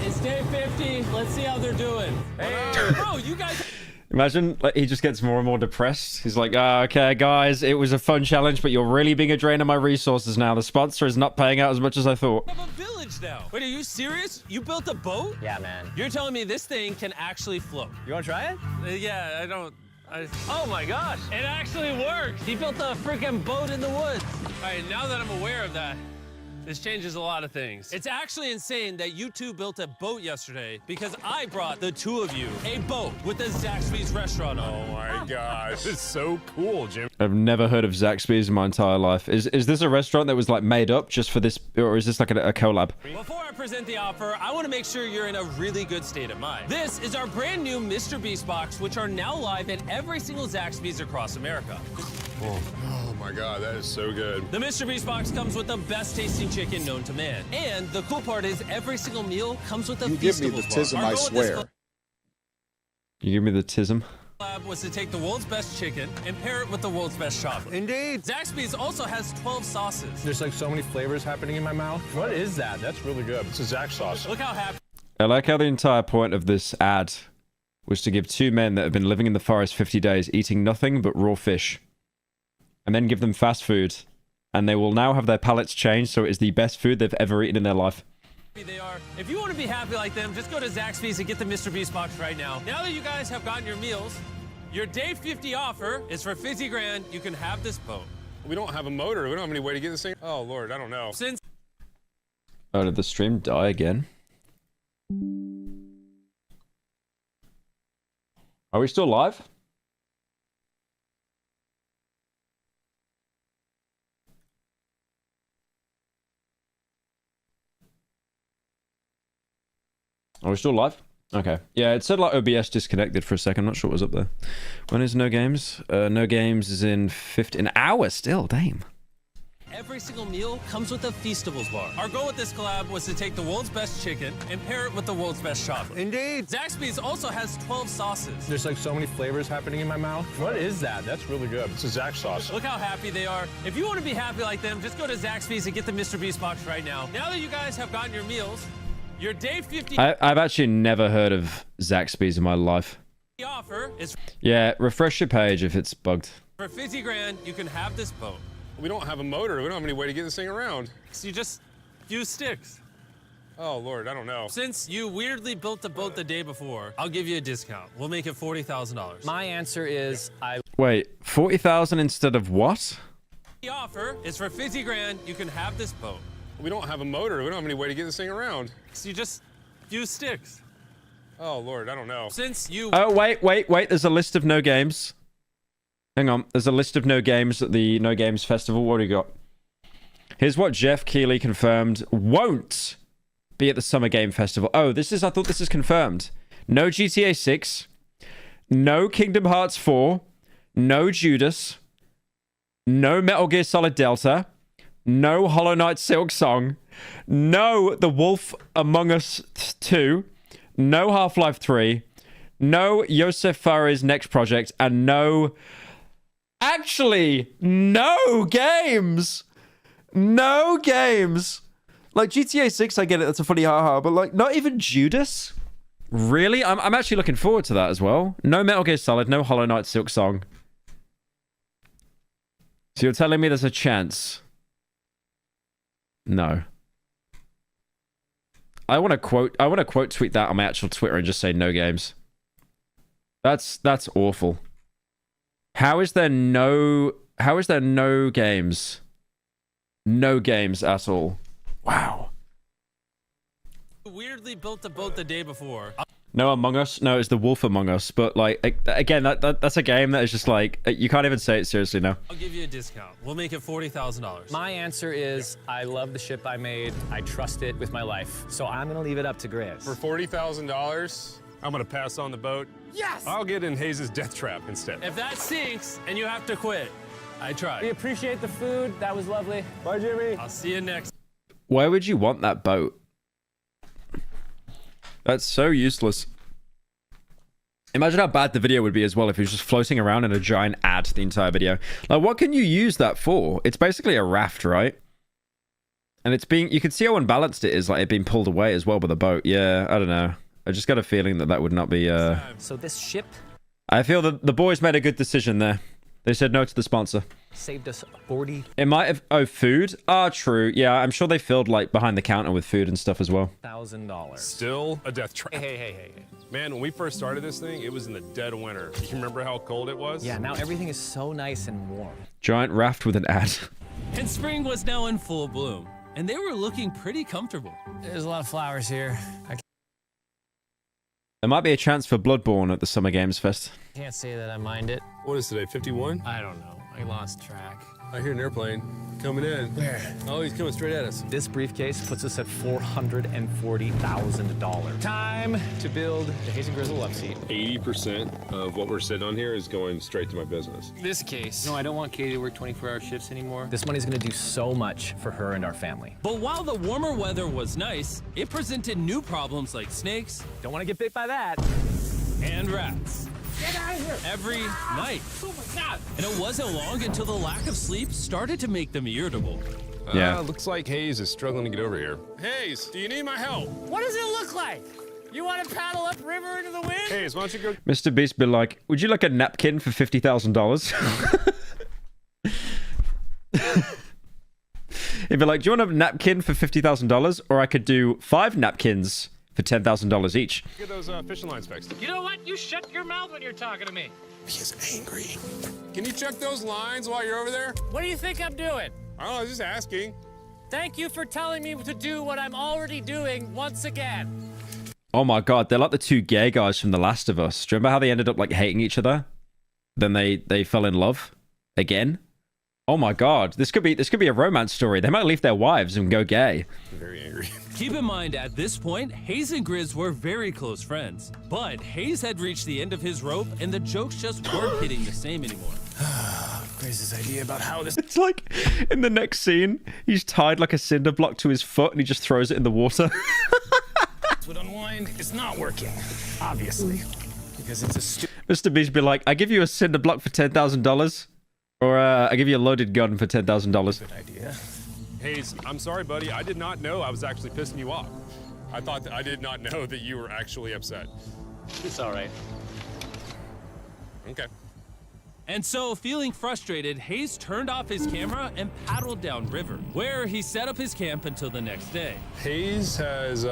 It's day 50. Let's see how they're doing. Hey, bro, you guys... Imagine like, he just gets more and more depressed. He's like, okay, guys, it was a fun challenge, but you're really being a drain on my resources now. The sponsor is not paying out as much as I thought. I have a village now. Wait, are you serious? You built a boat? Yeah, man. You're telling me this thing can actually float? You want to try it? Yeah, I don't... Oh my gosh, it actually works. He built a freaking boat in the woods. All right, now that I'm aware of that, this changes a lot of things. It's actually insane that you two built a boat yesterday because I brought the two of you a boat with the Zaxby's restaurant on it. Oh my gosh, it's so cool, Jim. I've never heard of Zaxby's in my entire life. Is this a restaurant that was like made up just for this, or is this like a collab? Before I present the offer, I want to make sure you're in a really good state of mind. This is our brand new MrBeast box, which are now live at every single Zaxby's across America. Oh my god, that is so good. The MrBeast box comes with the best tasting chicken known to man. And the cool part is every single meal comes with a You give me the tism, I swear. You give me the tism? Lab was to take the world's best chicken and pair it with the world's best chocolate. Indeed. Zaxby's also has 12 sauces. There's like so many flavors happening in my mouth. What is that? That's really good. It's a Zax sauce. Look how happy I like how the entire point of this ad was to give two men that have been living in the forest 50 days eating nothing but raw fish, and then give them fast food, and they will now have their palates changed so it is the best food they've ever eaten in their life. they are. If you want to be happy like them, just go to Zaxby's and get the MrBeast box right now. Now that you guys have gotten your meals, your day 50 offer is for $50,000. You can have this boat. We don't have a motor. We don't have any way to get this thing. Oh, Lord, I don't know. Since Oh, did the stream die again? Are we still live? Are we still live? Okay. Yeah, it said like OBS disconnected for a second. Not sure what was up there. When is no games? No games is in an hour still. Damn. every single meal comes with a Feastables bar. Our goal with this collab was to take the world's best chicken and pair it with the world's best chocolate. Indeed. Zaxby's also has 12 sauces. There's like so many flavors happening in my mouth. What is that? That's really good. It's a Zax sauce. Look how happy they are. If you want to be happy like them, just go to Zaxby's and get the MrBeast box right now. Now that you guys have gotten your meals, your day 50 I've actually never heard of Zaxby's in my life. offer is Yeah, refresh your page if it's bugged. for $50,000. You can have this boat. We don't have a motor. We don't have any way to get this thing around. So you just use sticks. Oh, Lord, I don't know. Since you weirdly built the boat the day before, I'll give you a discount. We'll make it $40,000. My answer is Wait, 40,000 instead of what? The offer is for $50,000. You can have this boat. We don't have a motor. We don't have any way to get this thing around. So you just use sticks. Oh, Lord, I don't know. Since you... Oh, wait. There's a list of no games. Hang on. There's a list of no games at the No Games Festival. What do you got? Here's what Jeff Keighley confirmed won't be at the Summer Game Festival. Oh, I thought this is confirmed. No GTA 6. No Kingdom Hearts 4. No Judas. No Metal Gear Solid Delta. No Hollow Knight Silk Song. No The Wolf Among Us 2. No Half-Life 3. No Yosef Fares' next project. And no... Actually, no games! No games! Like, GTA 6, I get it. That's a funny haha. But, like, not even Judas? Really? I'm actually looking forward to that as well. No Metal Gear Solid. No Hollow Knight Silk Song. So you're telling me there's a chance? No. I want to quote tweet that on my actual Twitter and just say no games. That's awful. How is there no games? No games at all. Wow. weirdly built the boat the day before. No Among Us. No, it's The Wolf Among Us. But like again, that's a game that is just like you can't even say it seriously now. I'll give you a discount. We'll make it $40,000. My answer is I love the ship I made. I trust it with my life. So I'm gonna leave it up to Grizz. For $40,000, I'm gonna pass on the boat. Yes! I'll get in Hayes' death trap instead. If that sinks and you have to quit, I tried. We appreciate the food. That was lovely. Bye, Jimmy. I'll see you next. Why would you want that boat? That's so useless. Imagine how bad the video would be as well if it was just floating around in a giant ad the entire video. Like, what can you use that for? It's basically a raft, right? And it's being... You can see how unbalanced it is, like it being pulled away as well by the boat. Yeah, I don't know. I just got a feeling that would not be... So this ship... I feel that the boys made a good decision there. They said no to the sponsor. Saved us 40... It might have... Oh, food? Ah, true. Yeah, I'm sure they filled, like, behind the counter with food and stuff as well. $1,000. Still a death trap. Hey. Man, when we first started this thing, it was in the dead of winter. You remember how cold it was? Yeah, now everything is so nice and warm. Giant raft with an ad. And spring was now in full bloom, and they were looking pretty comfortable. There's a lot of flowers here. I There might be a chance for Bloodborne at the Summer Games Fest. can't say that I mind it. What is today, 51? I don't know. I lost track. I hear an airplane coming in. Where? Oh, he's coming straight at us. This briefcase puts us at $440,000. Time to build the Hayes and Grizzle love seat. 80% of what we're sitting on here is going straight to my business. This case. No, I don't want Katie to work 24-hour shifts anymore. This money's gonna do so much for her and our family. But while the warmer weather was nice, it presented new problems like snakes Don't want to get bit by that. and rats. Get out of here! every night. Oh my God! And it wasn't long until the lack of sleep started to make them irritable. Yeah. Looks like Hayes is struggling to get over here. Hayes, do you need my help? What does it look like? You want to paddle up river into the wind? Hayes, why don't you go? MrBeast be like, would you like a napkin for $50,000? He'd be like, do you want a napkin for $50,000? Or I could do 5 napkins for $10,000 each. Get those fishing lines fixed. You know what? You shut your mouth when you're talking to me. He is angry. Can you check those lines while you're over there? What do you think I'm doing? I don't know, I was just asking. Thank you for telling me to do what I'm already doing once again. Oh my god, they're like the 2 gay guys from The Last of Us. Do you remember how they ended up like hating each other? Then they fell in love again? Oh my god, this could be a romance story. They might leave their wives and go gay. I'm very angry. Keep in mind, at this point, Hayes and Grizz were very close friends. But Hayes had reached the end of his rope, and the jokes just weren't hitting the same anymore. Grizz's idea about how this... It's like, in the next scene, he's tied like a cinder block to his foot and he just throws it in the water. would unwind. It's not working, obviously, because it's a stupid... MrBeast be like, I give you a cinder block for $10,000. Or I give you a loaded gun for $10,000. Good idea. Hayes, I'm sorry, buddy. I did not know I was actually pissing you off. I did not know that you were actually upset. It's all right. Okay. And so, feeling frustrated, Hayes turned off his camera and paddled down river, where he set up his camp until the next day. Hayes has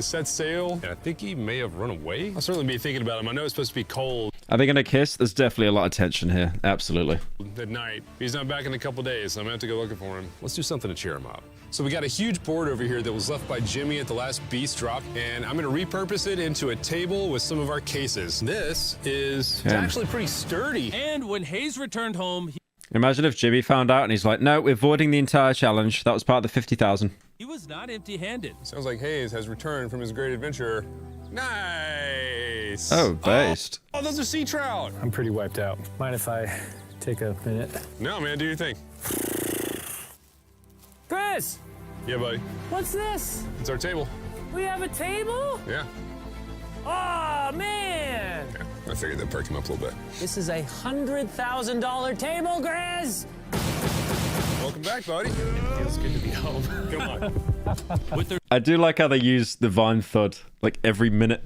set sail, and I think he may have run away. I'll certainly be thinking about him. I know it's supposed to be cold Are they gonna kiss? There's definitely a lot of tension here. Absolutely. at night. He's not back in a couple days, so I'm gonna have to go looking for him. Let's do something to cheer him up. So we got a huge board over here that was left by Jimmy at the last Beast drop, and I'm gonna repurpose it into a table with some of our cases. This is it's actually pretty sturdy. And when Hayes returned home, Imagine if Jimmy found out and he's like, no, we're voiding the entire challenge. That was part of the 50,000. he was not empty-handed. Sounds like Hayes has returned from his great adventure. Nice. Oh, based. Oh, those are sea trout. I'm pretty wiped out. Mind if I take a minute? No, man, do your thing. Chris, Yeah, buddy. what's this? It's our table. We have a table? Yeah. Oh, man. I figured that perked him up a little bit. This is a $100,000 table, Grizz. Welcome back, buddy. Feels good to be home. Come on. With their I do like how they use the Vine thud like every minute.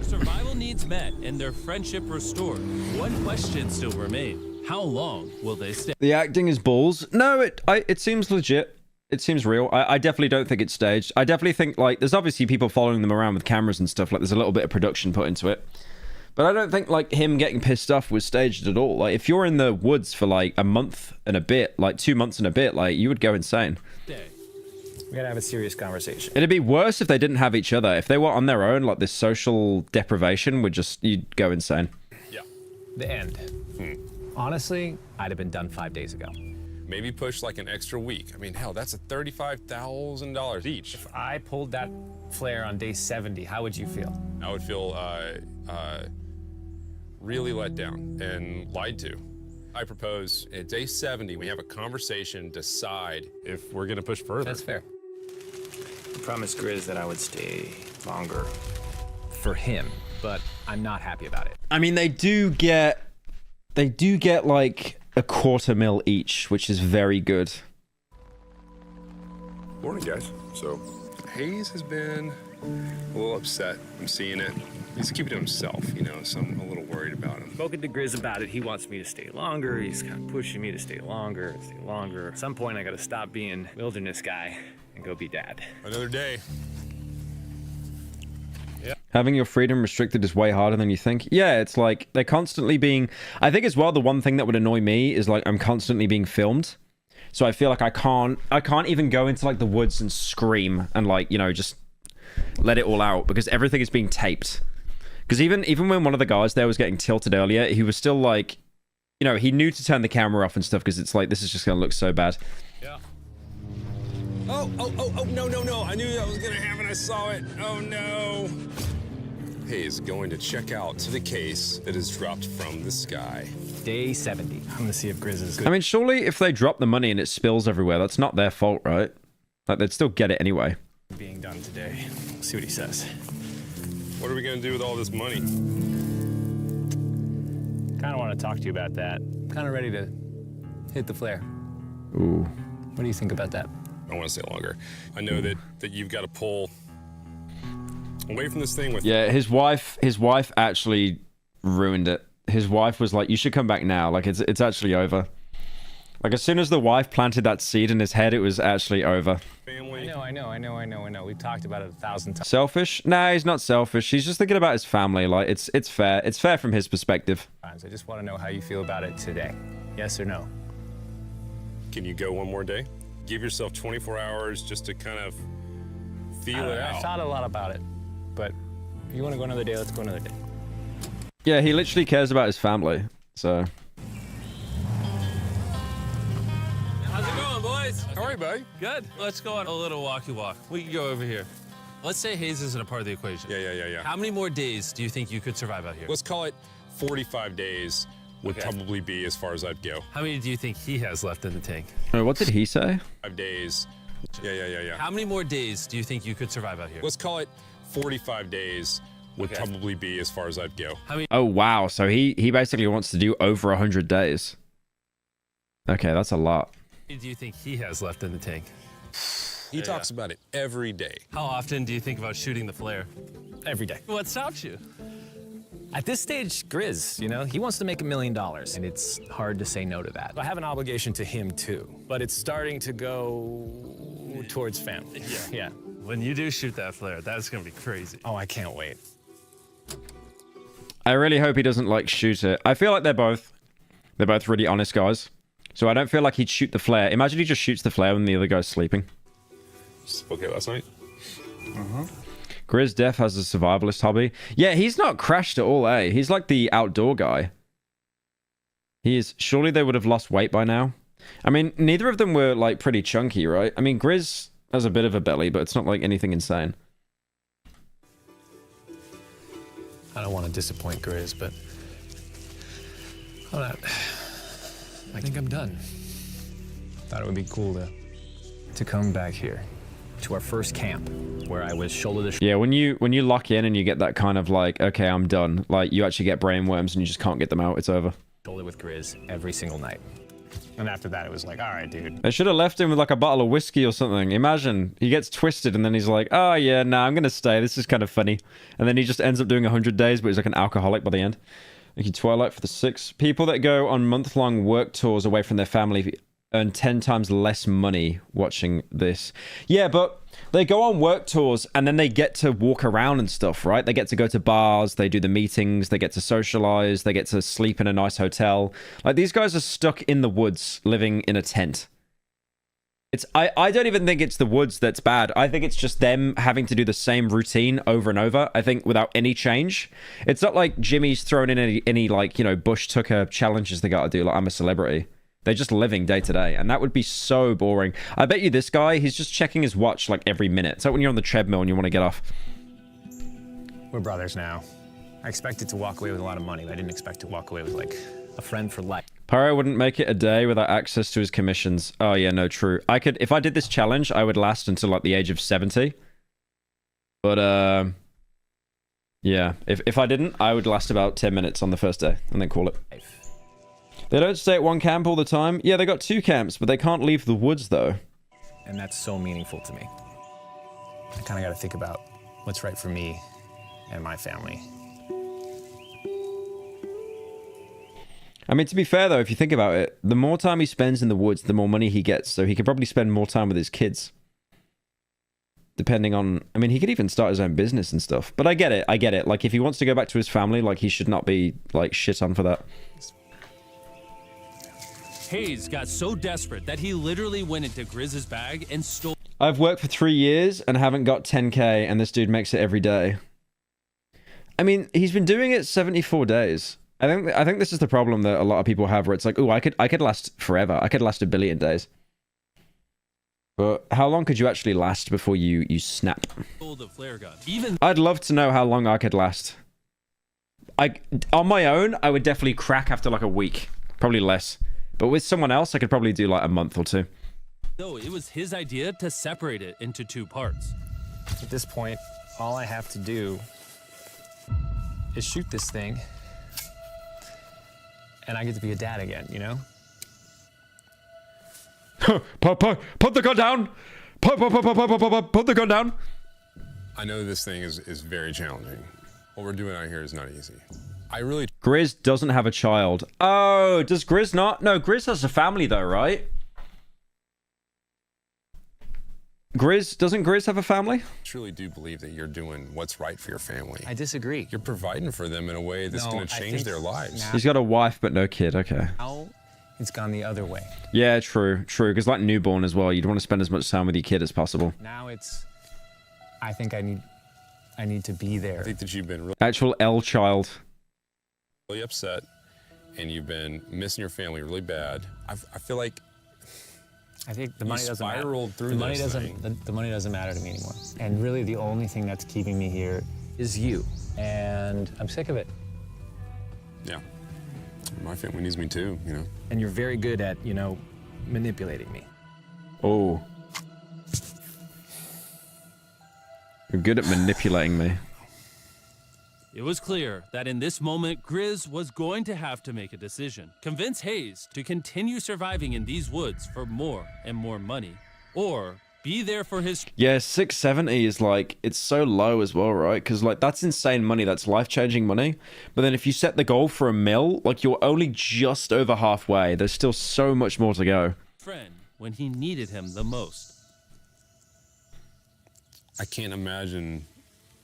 survival needs met and their friendship restored, one question still remained. How long will they stay? The acting is balls. No, it seems legit. It seems real. I definitely don't think it's staged. I definitely think, like, there's obviously people following them around with cameras and stuff. Like, there's a little bit of production put into it. But I don't think, like, him getting pissed off was staged at all. Like, if you're in the woods for, like, a month and a bit, like, 2 months and a bit, like, you would go insane. We gotta have a serious conversation. It'd be worse if they didn't have each other. If they were on their own, like, this social deprivation would just, you'd go insane. Yeah. The end. Honestly, I'd have been done 5 days ago. Maybe push like an extra week. I mean, hell, that's a $35,000 each. If I pulled that flare on day 70, how would you feel? I would feel really let down and lied to. I propose at day 70, we have a conversation, decide if we're gonna push further. That's fair. I promised Grizz that I would stay longer for him, but I'm not happy about it. I mean, they do get like a $250,000 each, which is very good. Morning, guys. So, Hayes has been a little upset. I'm seeing it. He's keeping to himself, you know, so I'm a little worried about him. Spoken to Grizz about it. He wants me to stay longer. He's kind of pushing me to stay longer, At some point, I gotta stop being wilderness guy and go be dad. Another day. Having your freedom restricted is way harder than you think. Yeah, it's like they're constantly being... I think as well, the one thing that would annoy me is like I'm constantly being filmed. So I feel like I can't even go into like the woods and scream and like, you know, just let it all out because everything is being taped. Because even when one of the guys there was getting tilted earlier, he was still like, you know, he knew to turn the camera off and stuff because it's like, this is just going to look so bad. Yeah. Oh, no. I knew that was going to happen. I saw it. Oh, no. Hayes going to check out the case that is dropped from the sky. Day 70. I'm gonna see if Grizz is good. I mean, surely if they drop the money and it spills everywhere, that's not their fault, right? Like, they'd still get it anyway. Being done today. See what he says. What are we going to do with all this money? Kind of want to talk to you about that. Kind of ready to hit the flare. Ooh. What do you think about that? I want to stay longer. I know that you've got to pull away from this thing with... Yeah, his wife actually ruined it. His wife was like, you should come back now. Like, it's actually over. Like, as soon as the wife planted that seed in his head, it was actually over. Family. I know. We've talked about it 1,000 times. Selfish? Nah, he's not selfish. He's just thinking about his family. Like, it's fair. It's fair from his perspective. I just want to know how you feel about it today. Yes or no? Can you go one more day? Give yourself 24 hours just to kind of feel it out. I thought a lot about it, but if you want to go another day, let's go another day. Yeah, he literally cares about his family, so... How's it going, boys? How are you, buddy? Good. Let's go on a little walkie walk. We can go over here. Let's say Hayes isn't a part of the equation. Yeah. How many more days do you think you could survive out here? Let's call it 45 days would probably be as far as I'd go. How many do you think he has left in the tank? What did he say? 5 days. Yeah. How many more days do you think you could survive out here? Let's call it 45 days would probably be as far as I'd go. How many Oh, wow. So he basically wants to do over 100 days. Okay, that's a lot. do you think he has left in the tank? He talks about it every day. How often do you think about shooting the flare? Every day. What stops you? At this stage, Grizz, you know, he wants to make $1 million, and it's hard to say no to that. I have an obligation to him, too, but it's starting to go towards family. Yeah. When you do shoot that flare, that's going to be crazy. Oh, I can't wait. I really hope he doesn't, like, shoot it. I feel like they're both really honest guys. So I don't feel like he'd shoot the flare. Imagine he just shoots the flare when the other guy's sleeping. Okay, last night. Grizz Def has a survivalist hobby. Yeah, he's not crashed at all, eh? He's like the outdoor guy. He is. Surely they would have lost weight by now. I mean, neither of them were, like, pretty chunky, right? I mean, Grizz has a bit of a belly, but it's not, like, anything insane. I don't want to disappoint Grizz, but I think I'm done. Thought it would be cool to come back here to our first camp where I was shoulder to Yeah, when you lock in and you get that kind of like, okay, I'm done. Like, you actually get brain worms and you just can't get them out. It's over. shoulder with Grizz every single night. And after that, it was like, all right, dude. They should have left him with like a bottle of whiskey or something. Imagine he gets twisted and then he's like, oh yeah, nah, I'm gonna stay. This is kind of funny. And then he just ends up doing 100 days, but he's like an alcoholic by the end. Thank you, Twilight, for the 6. People that go on month-long work tours away from their family earn 10 times less money watching this. Yeah, but they go on work tours and then they get to walk around and stuff, right? They get to go to bars, they do the meetings, they get to socialize, they get to sleep in a nice hotel. Like, these guys are stuck in the woods living in a tent. I don't even think it's the woods that's bad. I think it's just them having to do the same routine over and over, I think, without any change. It's not like Jimmy's thrown in any like, you know, Bush Tucker challenges they gotta do, like I'm a celebrity. They're just living day to day, and that would be so boring. I bet you this guy, he's just checking his watch like every minute. It's like when you're on the treadmill and you want to get off. We're brothers now. I expected to walk away with a lot of money, but I didn't expect to walk away with, like, a friend for life. Pyro wouldn't make it a day without access to his commissions. Oh yeah, no, true. If I did this challenge, I would last until like the age of 70. But yeah, if I didn't, I would last about 10 minutes on the first day and then call it. They don't stay at one camp all the time. Yeah, they got 2 camps, but they can't leave the woods though. And that's so meaningful to me. I kind of got to think about what's right for me and my family. I mean, to be fair though, if you think about it, the more time he spends in the woods, the more money he gets. So he could probably spend more time with his kids. Depending on, I mean, he could even start his own business and stuff. But I get it. Like, if he wants to go back to his family, like, he should not be, like, shit on for that. Hayes got so desperate that he literally went into Grizz's bag and stole... I've worked for 3 years and haven't got 10K, and this dude makes it every day. I mean, he's been doing it 74 days. I think this is the problem that a lot of people have, where it's like, oh, I could last forever. I could last 1 billion days. But how long could you actually last before you snap? The flare gun. Even I'd love to know how long I could last. On my own, I would definitely crack after like a week, probably less. But with someone else, I could probably do like a month or 2. though it was his idea to separate it into 2 parts. At this point, all I have to do is shoot this thing and I get to be a dad again, you know? Put the gun down. Put the gun down. I know this thing is very challenging. What we're doing out here is not easy. I really... Grizz doesn't have a child. Oh, does Grizz not? No, Grizz has a family though, right? Doesn't Grizz have a family? truly do believe that you're doing what's right for your family. I disagree. You're providing for them in a way that's going to change their lives. He's got a wife but no kid. Okay. Now it's gone the other way. Yeah, true. Because like newborn as well, you'd want to spend as much time with your kid as possible. Now it's... I think I need to be there. I think that you've been really Actual L child. upset, and you've been missing your family really bad. I feel like I think the money doesn't matter. spiraled through The money this doesn't. thing. The money doesn't matter to me anymore. And really, the only thing that's keeping me here is you. And I'm sick of it. Yeah. My family needs me too, you know. And you're very good at, you know, manipulating me. Oh. You're good at manipulating me. It was clear that in this moment, Grizz was going to have to make a decision. Convince Hayes to continue surviving in these woods for more and more money, or be there for his... Yeah, 670 is like, it's so low as well, right? Because like, that's insane money. That's life-changing money. But then if you set the goal for $1 million, like you're only just over halfway. There's still so much more to go. friend when he needed him the most. I can't imagine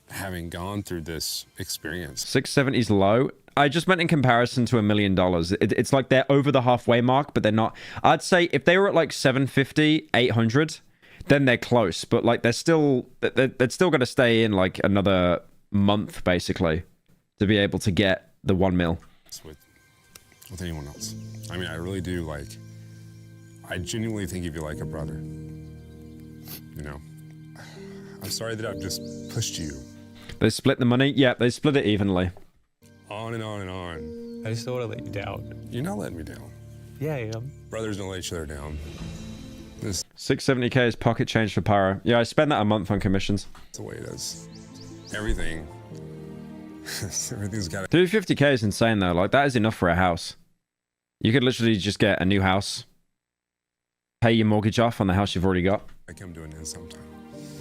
having gone through this experience. 670 is low. I just meant in comparison to $1 million. It's like they're over the halfway mark, but they're not. I'd say if they were at like 750, 800, then they're close. But like they're still going to stay in like another month basically to be able to get the 1 mil. With anyone else. I mean, I really do, like, I genuinely think of you like a brother. You know, I'm sorry that I've just pushed you. They split the money? Yeah, they split it evenly. On and on and on. I just don't want to let you down. You're not letting me down. Yeah, I am. Brothers don't let each other down. This 670k is pocket change for Pyro. Yeah, I spend that a month on commissions. is the way it is. Everything. Everything's got to... 250k is insane though. Like that is enough for a house. You could literally just get a new house, pay your mortgage off on the house you've already got. I come to an end sometime.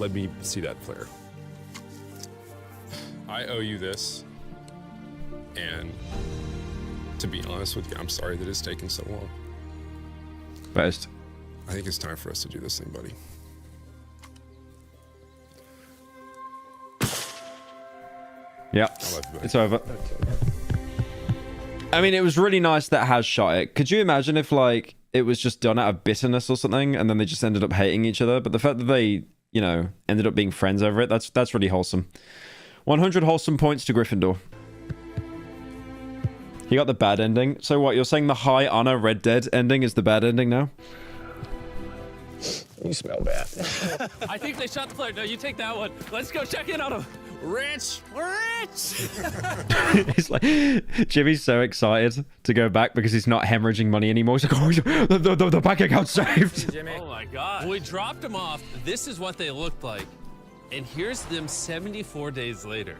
Let me see that flare. I owe you this. And to be honest with you, I'm sorry that it's taken so long. Best. I think it's time for us to do this thing, buddy. Yeah, I love you, buddy. it's over. I mean, it was really nice that Has shot it. Could you imagine if like it was just done out of bitterness or something, and then they just ended up hating each other? But the fact that they, you know, ended up being friends over it, that's really wholesome. 100 wholesome points to Gryffindor. He got the bad ending. So what, you're saying the high honor Red Dead ending is the bad ending now? You smell bad. I think they shot the player. No, you take that one. Let's go check in on him. Rich! Rich! He's like, Jimmy's so excited to go back because he's not hemorrhaging money anymore. He's like, oh, the bank account's saved. Oh my God. When we dropped them off, this is what they looked like. And here's them 74 days later.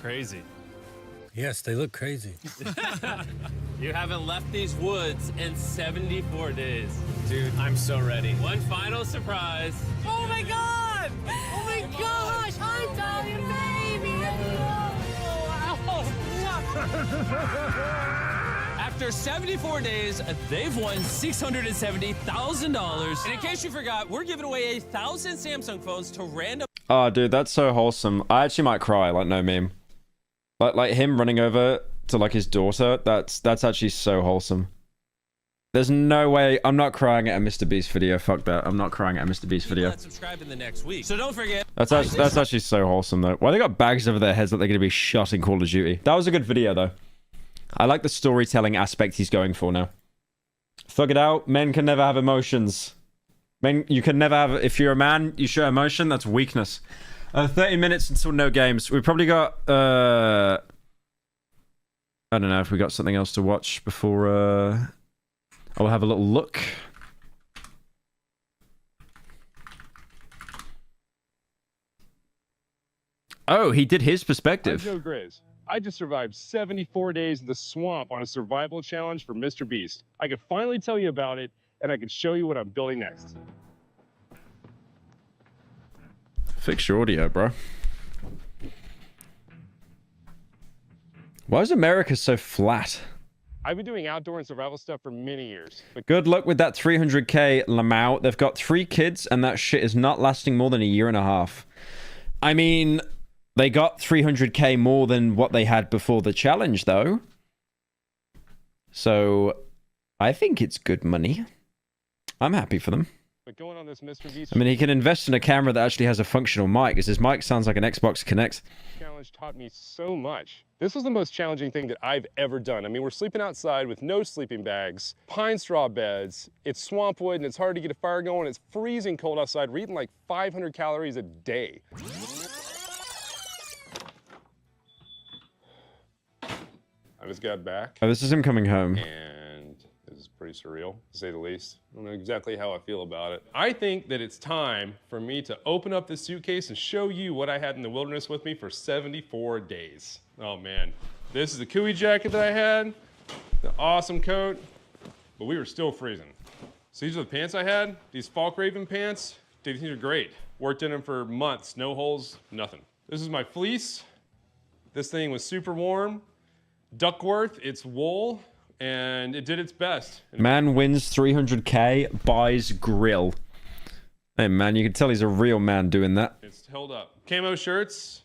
Crazy. Yes, they look crazy. You haven't left these woods in 74 days. Dude, I'm so ready. One final surprise. Oh my God! Oh my gosh! I'm Italian baby! After 74 days, they've won $670,000. And in case you forgot, we're giving away 1,000 Samsung phones to random... Oh, dude, that's so wholesome. I actually might cry, like no meme. Like him running over to like his daughter, that's actually so wholesome. There's no way I'm not crying at a MrBeast video. Fuck that. I'm not crying at a MrBeast video. Subscribe in the next week. So don't forget. That's actually so wholesome though. Why they got bags over their heads that they're gonna be shot in Call of Duty? That was a good video though. I like the storytelling aspect he's going for now. Thug it out. Men can never have emotions. Men, you can never have. If you're a man, you show emotion. That's weakness. 30 minutes until no games. We probably got, I don't know if we got something else to watch before, I'll have a little look. Oh, he did his perspective. I'm Joe Grizz. I just survived 74 days in the swamp on a survival challenge for MrBeast. I could finally tell you about it, and I can show you what I'm building next. Fix your audio, bro. Why is America so flat? I've been doing outdoor and survival stuff for many years. But Good luck with that 300k, Lamau. They've got 3 kids, and that shit is not lasting more than a year and a half. I mean, they got 300k more than what they had before the challenge, though. So, I think it's good money. I'm happy for them. But going on this MrBeast I mean, he can invest in a camera that actually has a functional mic, because his mic sounds like an Xbox Connect. challenge taught me so much. This was the most challenging thing that I've ever done. I mean, we're sleeping outside with no sleeping bags, pine straw beds, it's swamp wood, and it's hard to get a fire going. It's freezing cold outside. We're eating like 500 calories a day. I just got back. Oh, this is him coming home. And this is pretty surreal, to say the least. I don't know exactly how I feel about it. I think that it's time for me to open up this suitcase and show you what I had in the wilderness with me for 74 days. Oh man, this is the Kui jacket that I had, the awesome coat, but we were still freezing. So these are the pants I had, these Falk Raven pants. Dude, these are great. Worked in them for months, no holes, nothing. This is my fleece. This thing was super warm. Duckworth, it's wool, and it did its best. Man wins 300k, buys grill. Hey man, you can tell he's a real man doing that. It's held up. Camo shirts,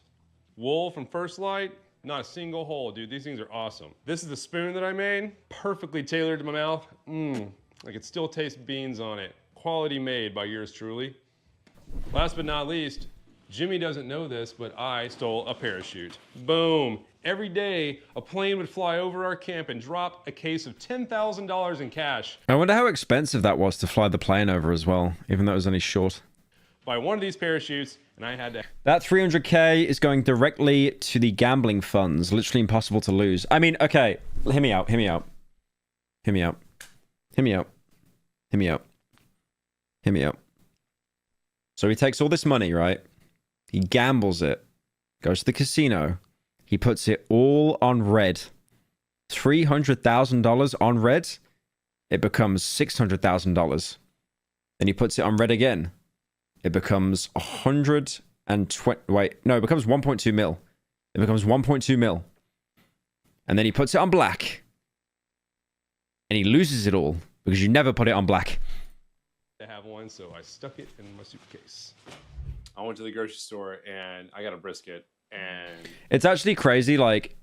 wool from First Light, not a single hole, dude. These things are awesome. This is the spoon that I made, perfectly tailored to my mouth. I could still taste beans on it. Quality made by yours truly. Last but not least, Jimmy doesn't know this, but I stole a parachute. Boom. Every day, a plane would fly over our camp and drop a case of $10,000 in cash. I wonder how expensive that was to fly the plane over as well, even though it was only short. Buy one of these parachutes, and I had to... That 300k is going directly to the gambling funds. Literally impossible to lose. I mean, okay, hear me out, hear me out. Hear me out. Hear me out. Hear me out. Hear me out. So he takes all this money, right? He gambles it. Goes to the casino. He puts it all on red. $300,000 on red. It becomes $600,000. Then he puts it on red again. It becomes 120. Wait, no, it becomes 1.2 mil. It becomes 1.2 mil. And then he puts it on black. And he loses it all because you never put it on black. to have one, so I stuck it in my suitcase. I went to the grocery store and I got a brisket, and it's actually crazy. Like,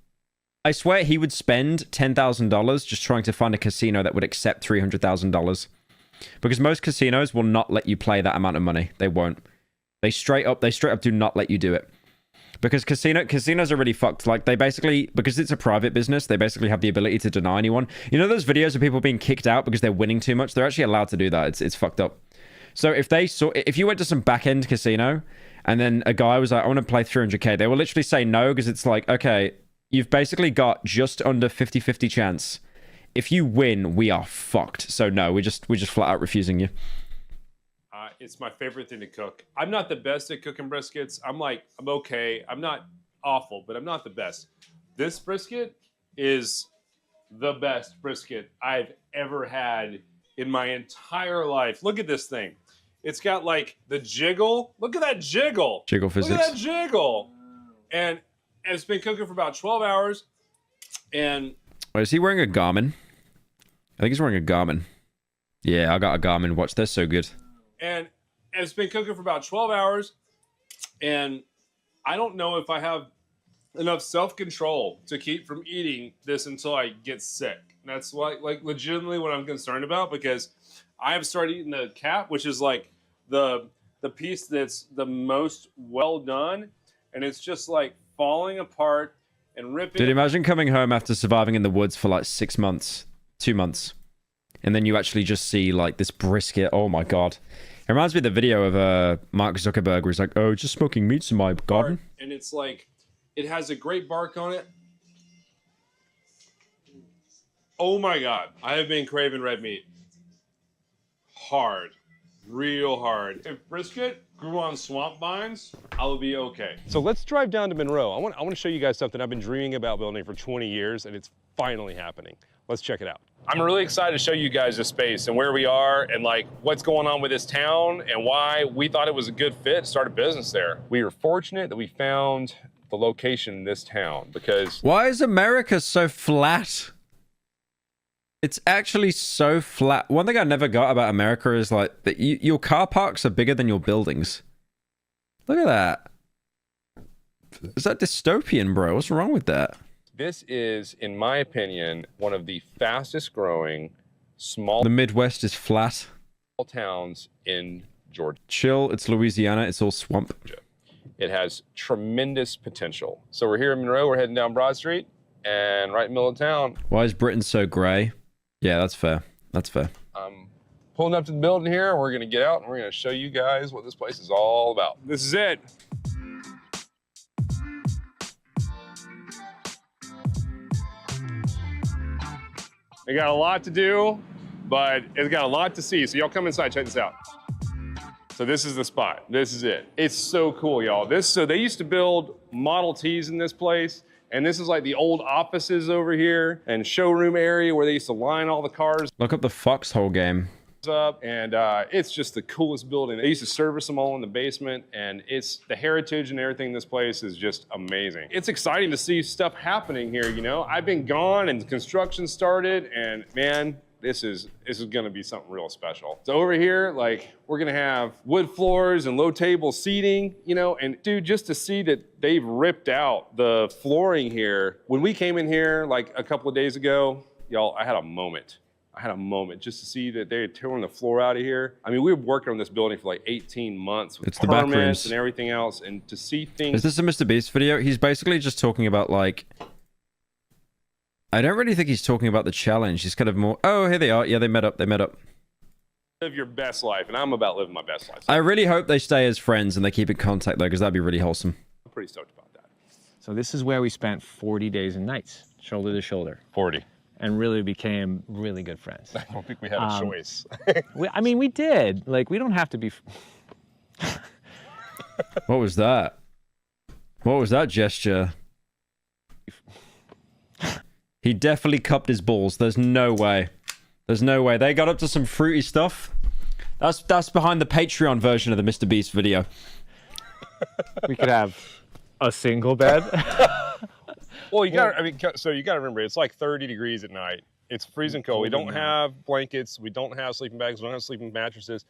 I swear he would spend $10,000 just trying to find a casino that would accept $300,000, because most casinos will not let you play that amount of money. They won't. They straight up do not let you do it. Because casinos are really fucked. Like, they basically, because it's a private business, they basically have the ability to deny anyone. You know those videos of people being kicked out because they're winning too much? They're actually allowed to do that. It's fucked up. So if you went to some back-end casino and then a guy was like, I want to play 300k, they will literally say no, because it's like, okay, you've basically got just under 50-50 chance. If you win, we are fucked. So no, we're just flat out refusing you. it's my favorite thing to cook. I'm not the best at cooking briskets. I'm okay. I'm not awful, but I'm not the best. This brisket is the best brisket I've ever had in my entire life. Look at this thing. It's got like the jiggle. Look at that jiggle. Jiggle physics. Look at that jiggle. And it's been cooking for about 12 hours. And wait, is he wearing a Garmin? I think he's wearing a Garmin. Yeah, I got a Garmin watch. They're so good. And it's been cooking for about 12 hours. And I don't know if I have enough self-control to keep from eating this until I get sick. And that's like legitimately what I'm concerned about, because I have started eating the cap, which is like the piece that's the most well done, and it's just like falling apart and ripping. Dude, imagine coming home after surviving in the woods for like 6 months, 2 months, and then you actually just see like this brisket. Oh my god. It reminds me of the video of Mark Zuckerberg where he's like, oh, just smoking meats in my garden. And it's like, it has a great bark on it. Oh my god. I have been craving red meat. Hard. Real hard. If brisket grew on swamp vines, I would be okay. So let's drive down to Monroe. I want to show you guys something I've been dreaming about building for 20 years, and it's finally happening. Let's check it out. I'm really excited to show you guys this space and where we are and like what's going on with this town and why we thought it was a good fit to start a business there. We were fortunate that we found the location in this town because... Why is America so flat? It's actually so flat. One thing I never got about America is like that your car parks are bigger than your buildings. Look at that. Is that dystopian, bro? What's wrong with that? This is, in my opinion, one of the fastest growing small... The Midwest is flat. ...towns in Georgia. Chill, it's Louisiana, it's all swamp. It has tremendous potential. So we're here in Monroe, we're heading down Broad Street, and right in the middle of town. Why is Britain so grey? Yeah, that's fair. That's fair. I'm pulling up to the building here, and we're gonna get out, and we're gonna show you guys what this place is all about. This is it. They got a lot to do, but it's got a lot to see. So y'all come inside, check this out. So this is the spot. This is it. It's so cool, y'all. So they used to build Model Ts in this place, and this is like the old offices over here and showroom area where they used to line all the cars Look up the Foxhole game. up, and it's just the coolest building. They used to service them all in the basement, and it's the heritage and everything in this place is just amazing. It's exciting to see stuff happening here, you know. I've been gone and construction started, and man, this is gonna be something real special. So over here, like, we're gonna have wood floors and low table seating, you know, and dude, just to see that they've ripped out the flooring here. When we came in here like a couple of days ago, y'all, I had a moment just to see that they had torn the floor out of here. I mean, we were working on this building for like 18 months with permits and everything else, and to see things... Is this a MrBeast video? He's basically just talking about, like... I don't really think he's talking about the challenge. He's kind of more... Oh, here they are. Yeah, they met up. Live your best life, and I'm about living my best life. I really hope they stay as friends and they keep in contact, though, because that'd be really wholesome. I'm pretty stoked about that. So this is where we spent 40 days and nights, shoulder to shoulder. 40. And really became really good friends. I don't think we had a choice. I mean, we did. Like, we don't have to be... What was that? What was that gesture? He definitely cupped his balls. There's no way. There's no way. They got up to some fruity stuff. That's behind the Patreon version of the MrBeast video. We could have a single bed. Well, you gotta remember, it's like 30 degrees at night. It's freezing cold. We don't have blankets. We don't have sleeping bags. We don't have sleeping mattresses.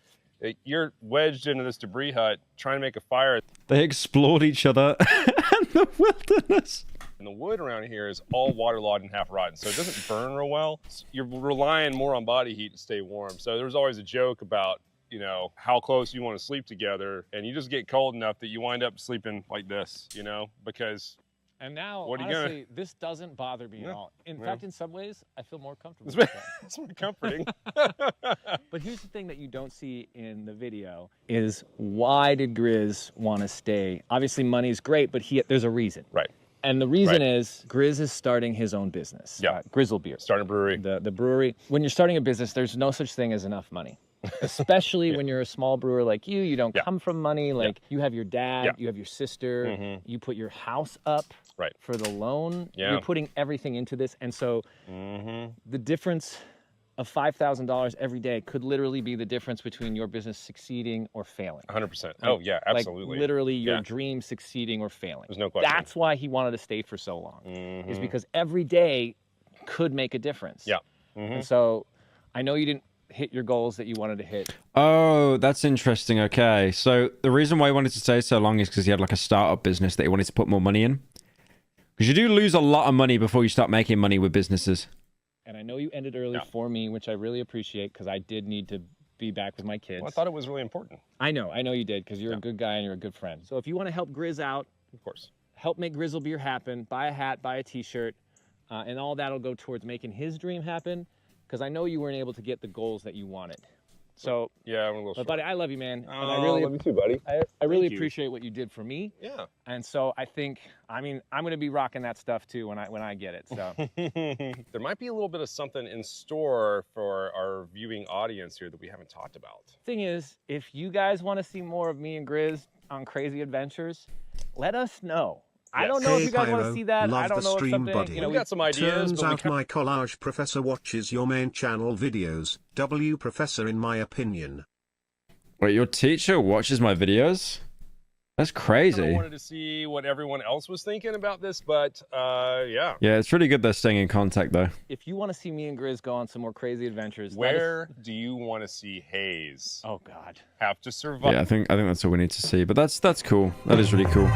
You're wedged into this debris hut trying to make a fire. They explored each other in the wilderness. And the wood around here is all waterlogged and half rotten, so it doesn't burn real well. You're relying more on body heat to stay warm. So there's always a joke about, you know, how close you want to sleep together, and you just get cold enough that you wind up sleeping like this, you know, because... And now, what are honestly, this doesn't bother me at all. In fact, in some ways, I feel more comfortable. It's more comforting. But here's the thing that you don't see in the video is why did Grizz want to stay? Obviously, money's great, but there's a reason. Right. And the reason is Grizz is starting his own business. Yeah. Grizzle Beer. Starting a brewery. The brewery. When you're starting a business, there's no such thing as enough money. Especially when you're a small brewer like you don't come from money. Like you have your dad, you have your sister, you put your house up for the loan. You're putting everything into this. And so the difference of $5,000 every day could literally be the difference between your business succeeding or failing. 100%. Oh yeah, absolutely. Like literally your dream succeeding or failing. There's no question. That's why he wanted to stay for so long. Is because every day could make a difference. Yeah. And so I know you didn't hit your goals that you wanted to hit. Oh, that's interesting. Okay. So the reason why he wanted to stay so long is because he had like a startup business that he wanted to put more money in. Because you do lose a lot of money before you start making money with businesses. And I know you ended early for me, which I really appreciate because I did need to be back with my kids. Well, I thought it was really important. I know you did because you're a good guy and you're a good friend. So if you want to help Grizz out, of course, help make Grizzle Beer happen, buy a hat, buy a t-shirt, and all that'll go towards making his dream happen. Because I know you weren't able to get the goals that you wanted. So Yeah, I'm a little but short. buddy, I love you, man. And Oh, I really love you too, buddy. I really Thank you. appreciate what you did for me. Yeah. And so I think, I mean, I'm gonna be rocking that stuff too when I get it. So There might be a little bit of something in store for our viewing audience here that we haven't talked about. thing is, if you guys want to see more of me and Grizz on crazy adventures, let us know. I don't know if you guys want to see that. Love I don't the know if stream, something, buddy. you know, We got some ideas. Turns but we out my collage professor watches your main channel videos. W professor in my opinion. Wait, your teacher watches my videos? That's I crazy. wanted to see what everyone else was thinking about this, but yeah. Yeah, it's really good they're staying in contact though. if you want to see me and Grizz go on some more crazy adventures, Where do you want to see Hayes oh God. have to survive? Yeah, I think that's all we need to see. But that's cool. That is really cool.